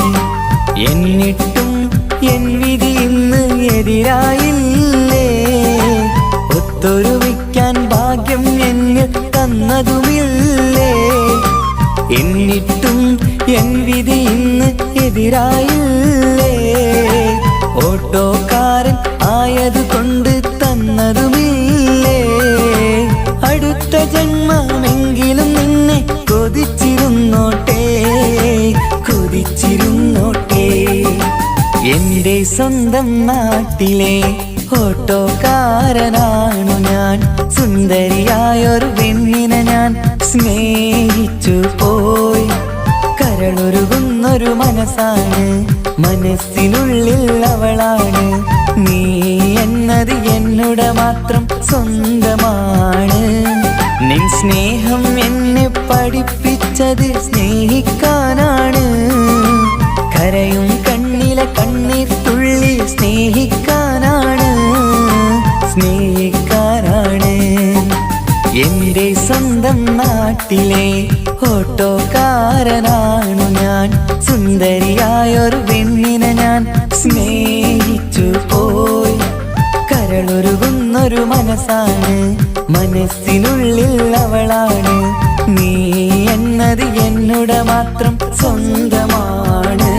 എന്നിട്ടും എൻ വിധി ഇന്ന് എതിരായില്ലേ. ഒത്തൊരുമിക്കാൻ ഭാഗ്യം എന്നിൽ തന്നതുമില്ലേ. എന്നിട്ടും എൻ വിധി ഇന്ന് എതിരായില്ലേ. ഓട്ടോക്കാരൻ ആയതുകൊണ്ട് തന്നതുമില്ലേ. അടുത്ത ജന്മമെങ്കിലും നിന്നെ കൊതിച്ചിരുന്നോട്ടെ, കൊതിച്ചിരുന്നോട്ടെ. എന്റെ സ്വന്തം നാട്ടിലെ ഓട്ടോക്കാരനാണു ഞാൻ. സുന്ദരിയായൊരു പെണ്ണിനെ ഞാൻ സ്നേഹിച്ചു പോയി. കരളൊരുകുന്നൊരു മനസ്സാണ്, മനസ്സിനുള്ളിൽ അവളാണ്. നീ എന്നത് എന്നുടെ മാത്രം സ്വന്തമാണ്. നിൻ സ്നേഹം എന്നെ പഠിപ്പിച്ചത് സ്നേഹിക്കാനാണ്. കരയും കണ്ണിലെ കണ്ണീർ തുള്ളി സ്നേഹിക്കാനാണ്, സ്നേഹിക്കാനാണ്. എന്റെ സ്വന്തം നാട്ടിലെ ഓട്ടോക്കാരനാണു ഞാൻ. സുന്ദരിയായൊരു പെണ്ണിനെ ഞാൻ സ്നേഹിച്ചു പോയി. കരളൊരുകുന്നൊരു മനസ്സാണ്, മനസ്സിനുള്ളിൽ അവളാണ്. നീ എന്നത് എന്നുടെ മാത്രം സ്വന്തമാണ്.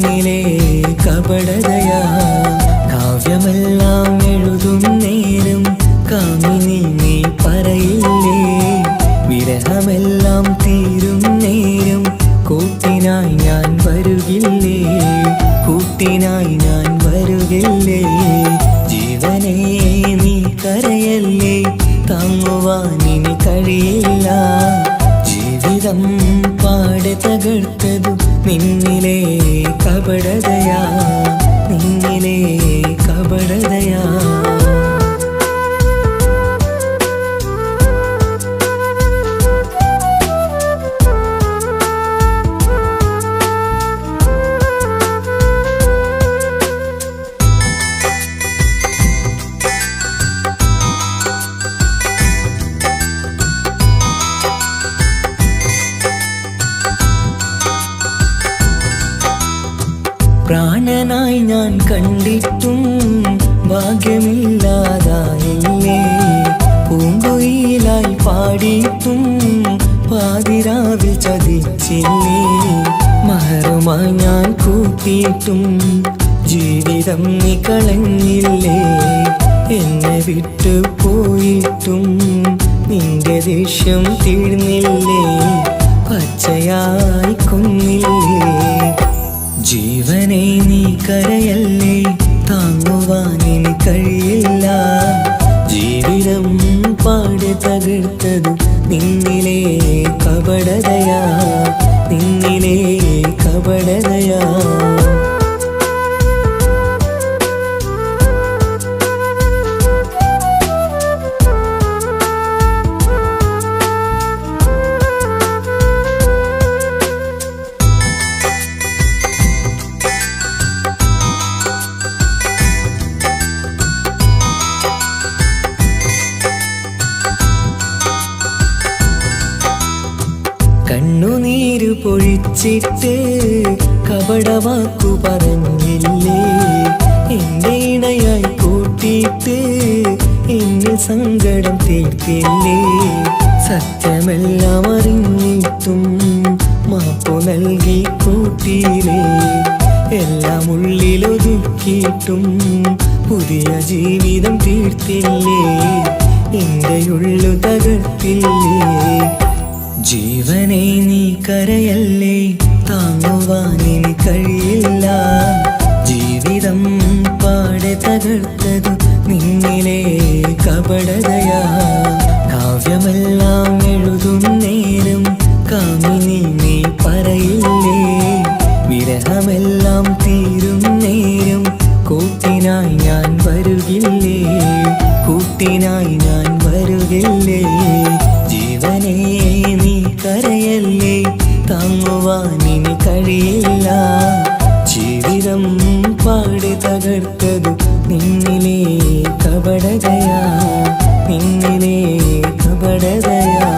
നിന്നിലെ കപടതയാ കാവ്യമെല്ലാം എഴുതും നേരം കാമിനി നീ പറയില്ലേ വിരഹമെല്ലാം തീരും നേരം കൂട്ടിനായി ഞാൻ വരുകില്ലേ കൂട്ടിനായി ഞാൻ വരുകില്ലേ ജീവനേ നീ കരയല്ലേ താങ്ങുവാനിനി കഴിയില്ല ജീവിതം പാടെ തകർത്തതു നിന്നിലെ കപടതയാ നിന്നിലെ കപടതയാ പ്രാണനായി ഞാൻ കണ്ടിട്ടും ഭാഗ്യമില്ലാതായില്ലേ പൂങ്കുയിലായി പാടിയിട്ടും പാതിരാവിൽ ചതിച്ചില്ലേ മഹറുമായി ഞാൻ കൂട്ടിയിട്ടും ജീവിതം നീ കളഞ്ഞില്ലേ എന്നെ വിട്ടു പോയിട്ടും നിന്റെ ദേഷ്യം തീർന്നില്ലേ പച്ചയായി കൊന്നില്ലേ ജീവനെ നീ കരയല്ലേ താങ്ങുവാനിനി കഴിയില്ല ജീവിതം പാടെ തകർത്തത് നിന്നിലെ കപടതയാ നിന്നിലെ കപടതയാ കണ്ണുനീര് പൊഴിച്ചിട്ട് കപടവാക്കു പറഞ്ഞില്ലേ എന്റെ ഇണയായി കൂട്ടിയിട്ട് എന്നിൽ സങ്കടം തീർത്തില്ലേ സത്യമെല്ലാം അറിഞ്ഞിട്ടും മാപ്പു നൽകി കൂട്ടിയില്ലേ എല്ലാം ഉള്ളിലൊതുക്കിയിട്ടും പുതിയ ജീവിതം തീർത്തില്ലേ എന്റെ ഉള്ളു തകർത്തില്ലേ ജീവനെ നീ കരയല്ലേ താങ്ങുവാനിനി കഴിയില്ല ജീവിതം പാടെ തകർത്തതു നിന്നിലെ കപടതയാ കാവ്യമെല്ലാം എഴുതും നേരം കാമിനി നീ പറയില്ലേ വിരഹമെല്ലാം തീരും നേരം കൂട്ടിനായി ഞാൻ വരുകില്ലേ കൂട്ടിനായി ഞാൻ വരുകില്ലേ ജീവനേ നീ കരയല്ലേ താങ്ങുവാനിനി കഴിയില്ല ജീവിതം പാടെ തകർത്തതു നിന്നിലെ കപടതയാ നിന്നിലെ കപടതയാ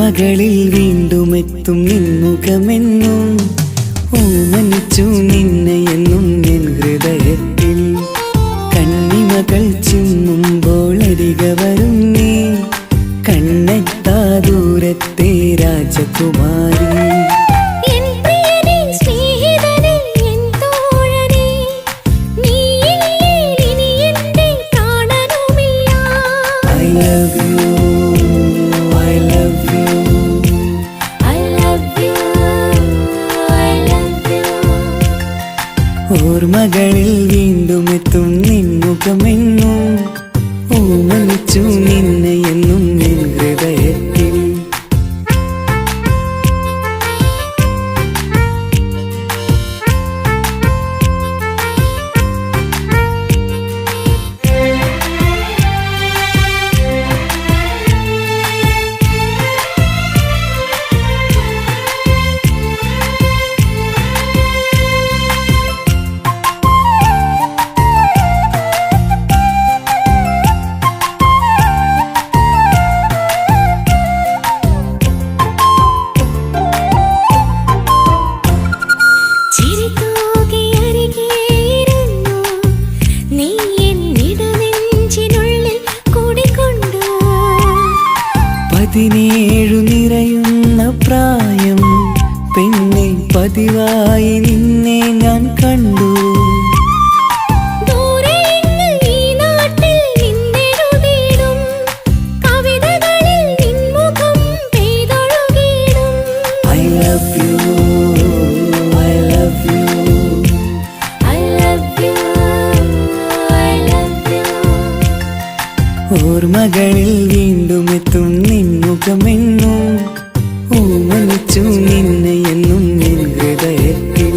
ഓർമ്മകളിൽ വീണ്ടും എത്തും നിൻമുഖമെന്നും ഓമനിച്ചു നിന്നെ എന്നും എൻ ഹൃദയത്തിൽ കണ്ണിമകൾ ചിമ്മുമ്പോൾ അരികെ വരും നീ കണ്ണെത്താ ദൂരത്തെ രാജകുമാരി എൻ പ്രിയനേ സ്നേഹിതനേ എൻ തോഴനേ നീയില്ലേ ഇനി എന്റെ പ്രാണനുമില്ല I love you, I love you. I love you I love you ഓർമ്മകളിൽ വീണ്ടും എത്തും നിൻമുഖമെന്നും ഓമനിച്ചു നിന്നെ എന്നും എൻ ഹൃദയത്തിൽ ചിരിതൂകിയരികെയിരുന്നു നീ എന്നിടനെഞ്ചിനുള്ളിൽ കുടികൊണ്ടു 17 നിറയുന്ന പ്രായം പെണ്ണെ പതിവായി നിന്നെ ഞാൻ കണ്ടു ദൂരെയെങ്ങ് ഈ നാട്ടിൽ നിന്നെഴുതിയിടും കവിതകളിൽ നിൻമുഖം പെയ്തൊഴുകിയിടും I love you, I love you. I love you I love you ഓർമ്മകളിൽ വീണ്ടും എത്തും നിൻമുഖമെന്നും ഓമനിച്ചു നിന്നെ എന്നും എൻ ഹൃദയത്തിൽ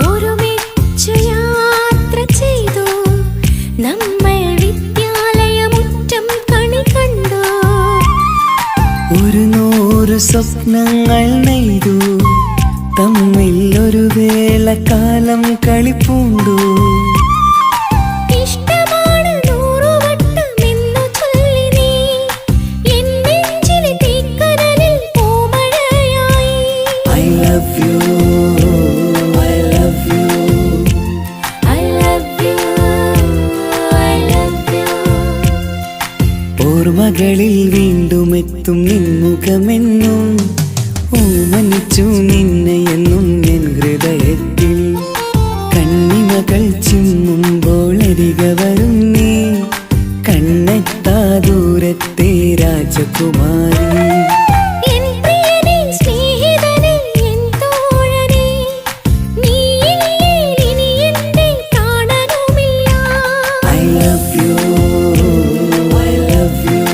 ഒരുമിച്ചു യാത്ര ചെയ്തു നമ്മൾ വിദ്യാലയമുറ്റം കണി കണ്ടു 100 സ്വപ്നങ്ങൾ നെയ്തു തമ്മിൽ ഒരു വേളക്കാലം കളിപ്പൂണ്ടു ഇഷ്ടമാണ് 100 വട്ടമെന്നു ചൊല്ലി നീ എൻ നെഞ്ചിലെ തീക്കനലിൽ പൂമഴയായി I love you, I love you. I love you I love you ഓർമ്മകളിൽ വീണ്ടും എത്തും നിൻമുഖമെന്നും ഓമനിച്ചു നിന്നെ എന്നും എൻ ഹൃദയത്തിൽ കണ്ണിമകൾ ചിമ്മുമ്പോൾ അരികെ വരും നീ കണ്ണെത്താ ദൂരത്തെ രാജകുമാരി എൻ പ്രിയനേ സ്നേഹിതനേ എൻ തോഴനേ നീയില്ലേ ഇനി എന്റെ പ്രാണനുമില്ല I love you, I love you.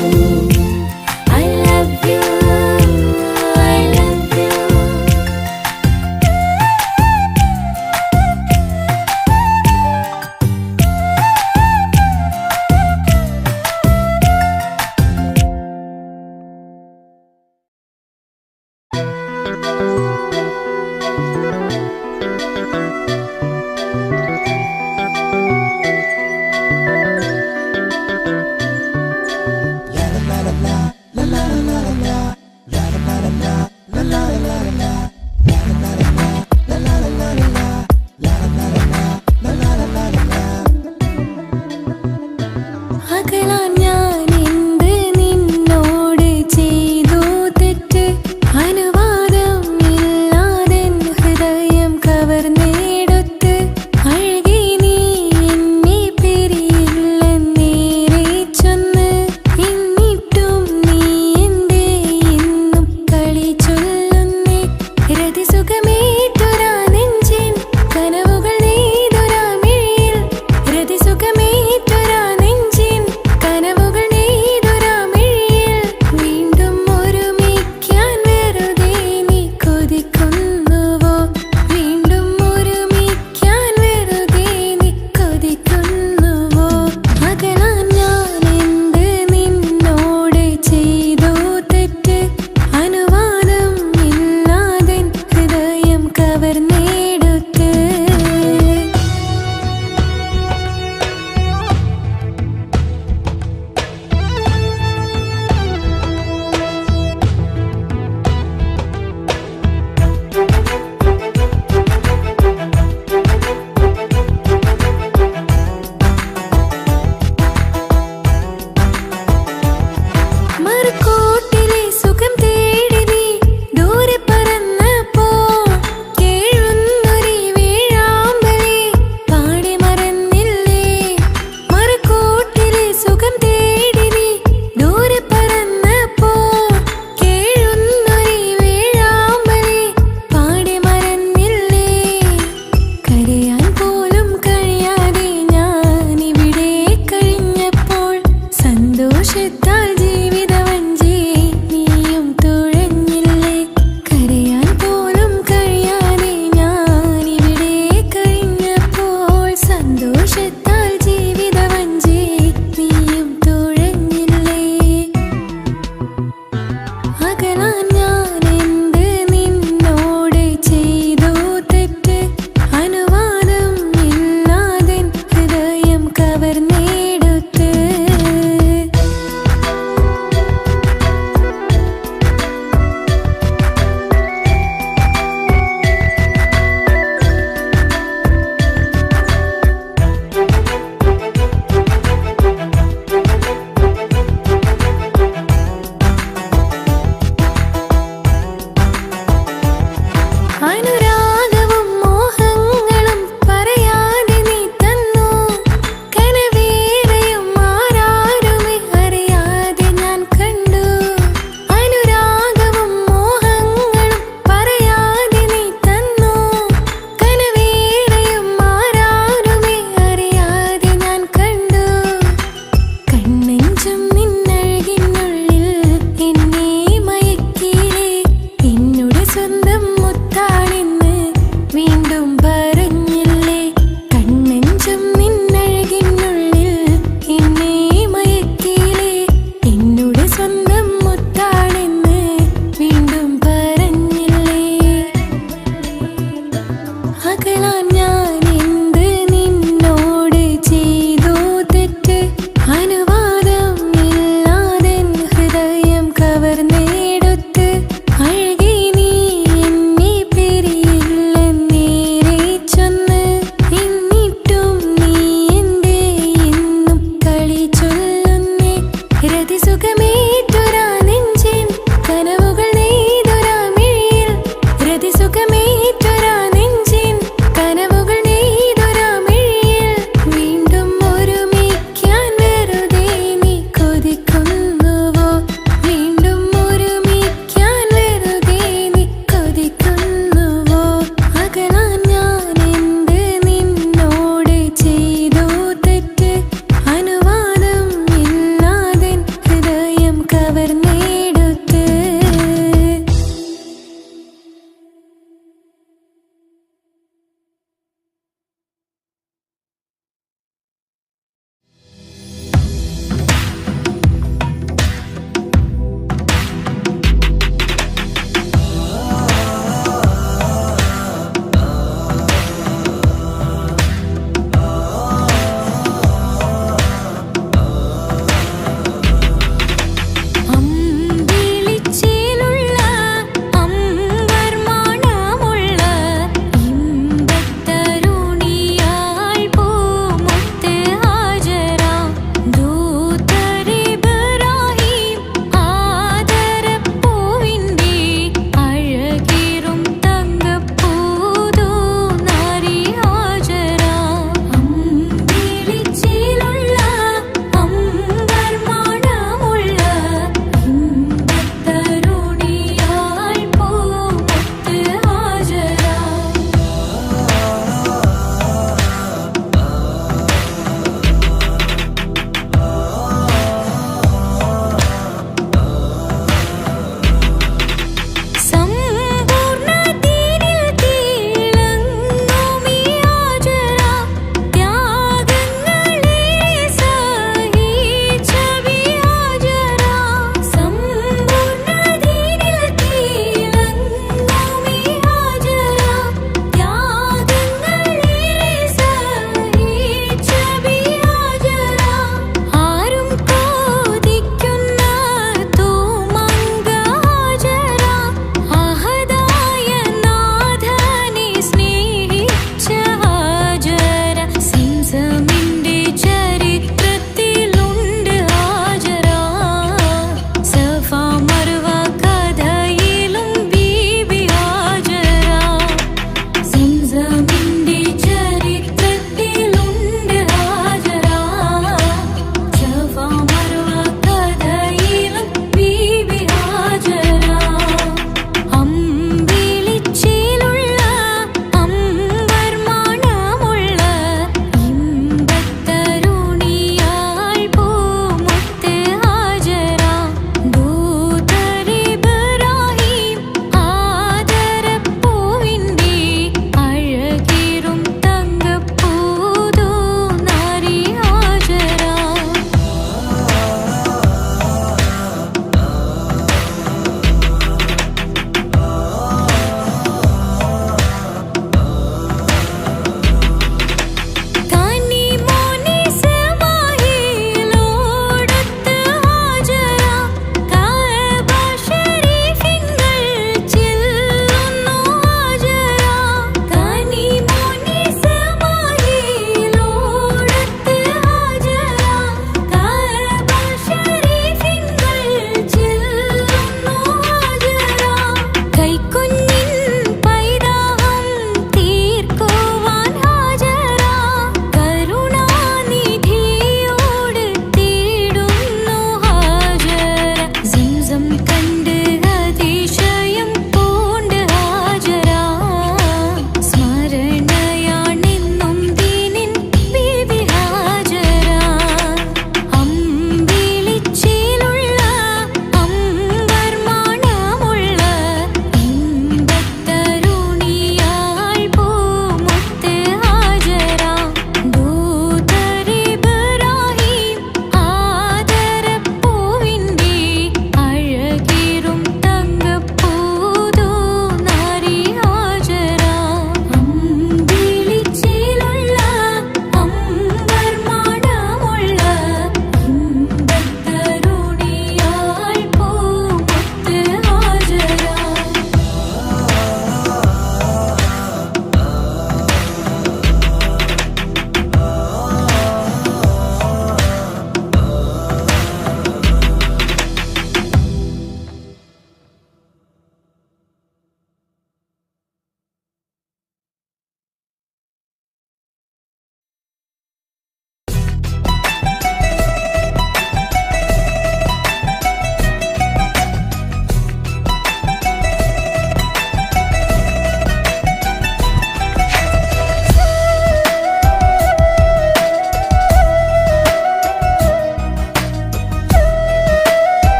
I love you I love you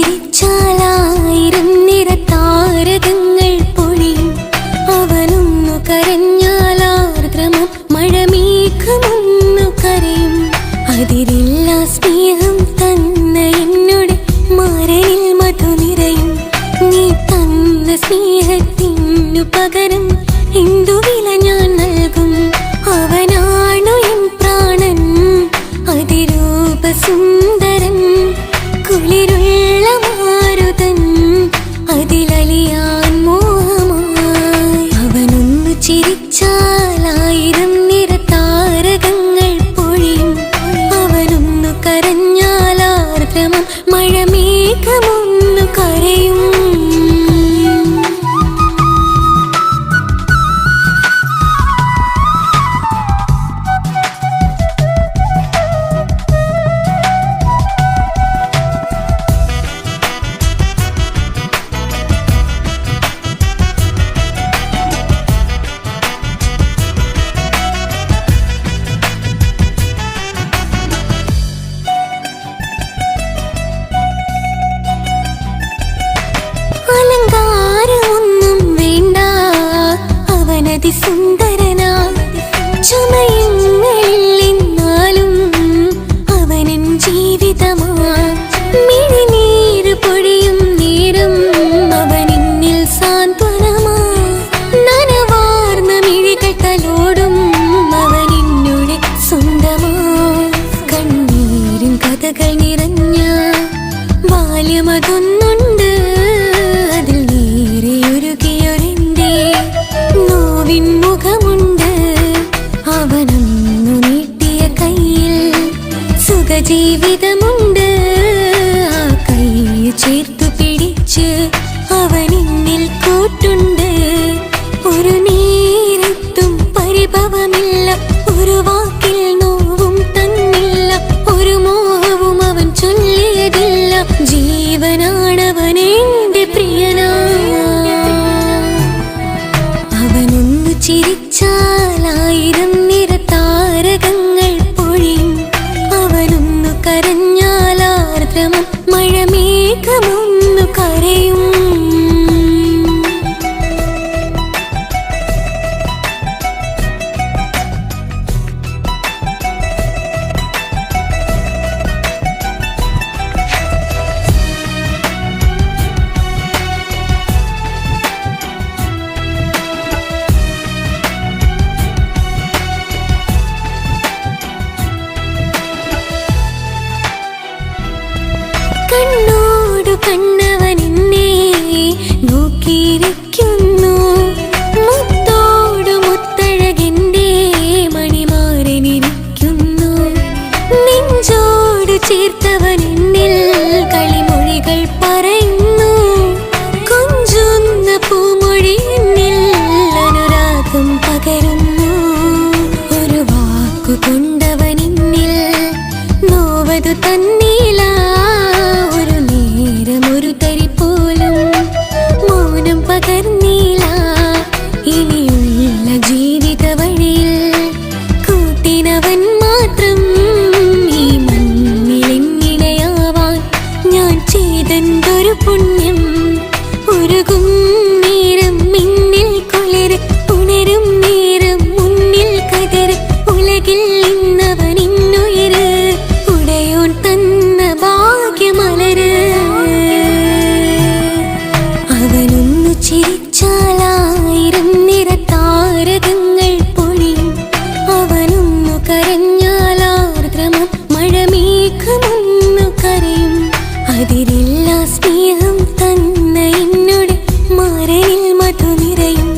ചിരിച്ചാലായിരം നിറതാരകങ്ങൾ പൊഴിയും അവനൊന്നു കരഞ്ഞാലാർദ്രമം മഴമേഘമൊന്നു കരയും അതിരില്ല സ്നേഹം തന്ന എന്നോട് മാരനിൽ മധു നിറയും നീ തന്ന സ്നേഹത്തിനു പകരം എന്തു വില ഞാൻ നൽകും അവനാണു എൻ പ്രാണൻ അതിരൂപസുന്ദരൻ കുളിരുള്ള മാരുതൻ അതിലലിയാൻ മോഹമായി അവനൊന്നു ചിരിച്ചാലായിരം നിറതാരകങ്ങൾ പൊഴിയും അവനൊന്നു കരഞ്ഞാലാർദ്രമം മഴമേഘമൊന്നു കരയും അലങ്കാരമൊന്നും വേണ്ട അവനതിസുന്ദരനാ ചമയങ്ങളിൽ എന്നാലും അവനൻ ജീവിതമാ മിഴിനീര് പൊഴിയും നേരം അവനിന്നിൽ സാന്ത്വനമാ നനവാർന്ന മിഴികൾ തലോടും അവനിന്നുടെ സ്വന്തമാ കണ്ണീരും കഥകൾ നിറഞ്ഞ ബാല്യമതൊന്നുണ്ട് അതിൽ നീരെയൊരുകിയൊരെന്റെ നോവിൻ മുഖമുണ്ട് അവനൊന്നു നീട്ടിയ കയ്യിൽ സുഖജീവിതമുണ്ട് ആ കൈ ചേർത്തു പിടിച്ച് അവനിന്നിൽ കൂട്ടുണ്ട് ഒരു നേരത്തും പരിഭവമില്ല ഒരു വാക്കിൽ നോവും തന്നില്ല ഒരു മോഹവും അവൻ ചൊല്ലിയതില്ല ജീവനാണവനെന്റെ പ്രിയനാ അവനൊന്നു ചിരിച്ചാലായിരം നിറതാരകങ്ങൾ പൊഴിയും അവനൊന്നു കരഞ്ഞാലാർദ്രമം മഴമേഘമൊന്നു കരയും കണ്ണോടു കണ്ണവനെന്നെ നോക്കിയിരിക്കുന്നു മുത്തോടു മുത്തഴകെന്റെ മണിമാരനിരിക്കുന്നു നെഞ്ചോട് ചേർത്തവനെന്നിൽ കളിമൊഴികൾ പറയുന്നു കൊഞ്ചുന്ന പൂമൊഴി എന്നിൽ അനുരാഗം പകരുന്നു ഒരു വാക്കു കൊണ്ടവനെന്നിൽ നോവതു തന്നില്ല ഒരു നേരമൊരു തരി പോലും മൗനം പകർന്നില്ല ഇനിയുള്ള ജീവിത വഴിയിൽ കൂട്ടിനവൻ മാത്രം ഈ മണ്ണിലെങ്ങിനെയാവാൻ ഞാൻ ചെയ്തെന്തൊരു പുണ്യം ഉരുകും നേരം മിന്നിൽ കുളിര് ഉണരും നേരം മുന്നിൽ കതിര് ഉലകിൽ ഇന്നവൻ ഇന്നുയര് ഉടയോൻ തന്ന ഭാഗ്യമലര് അവനൊന്നു ചിരിച്ചാലായിരം നിറതാരകങ്ങൾ പൊഴിയും അവനൊന്നു കരഞ്ഞാലാർദ്രമം മഴമേഘമൊന്നു കരയും അതിരില്ല സ്നേഹം തന്ന എന്നോട് മാരനിൽ മധു നിറയും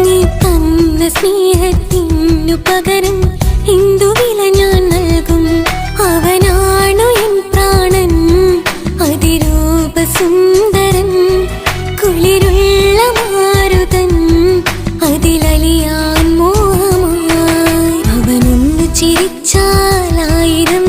നീ തന്ന സ്നേഹത്തിനു പകരം എന്തു വില ഞാൻ നൽകും അവനാണു എൻ പ്രാണൻ അതിരൂപസുന്ദരൻ കുളിരുള്ള മാരുതൻ അതിലലിയാൻ മോഹമായി അവനൊന്നു ചിരിച്ചാലായിരം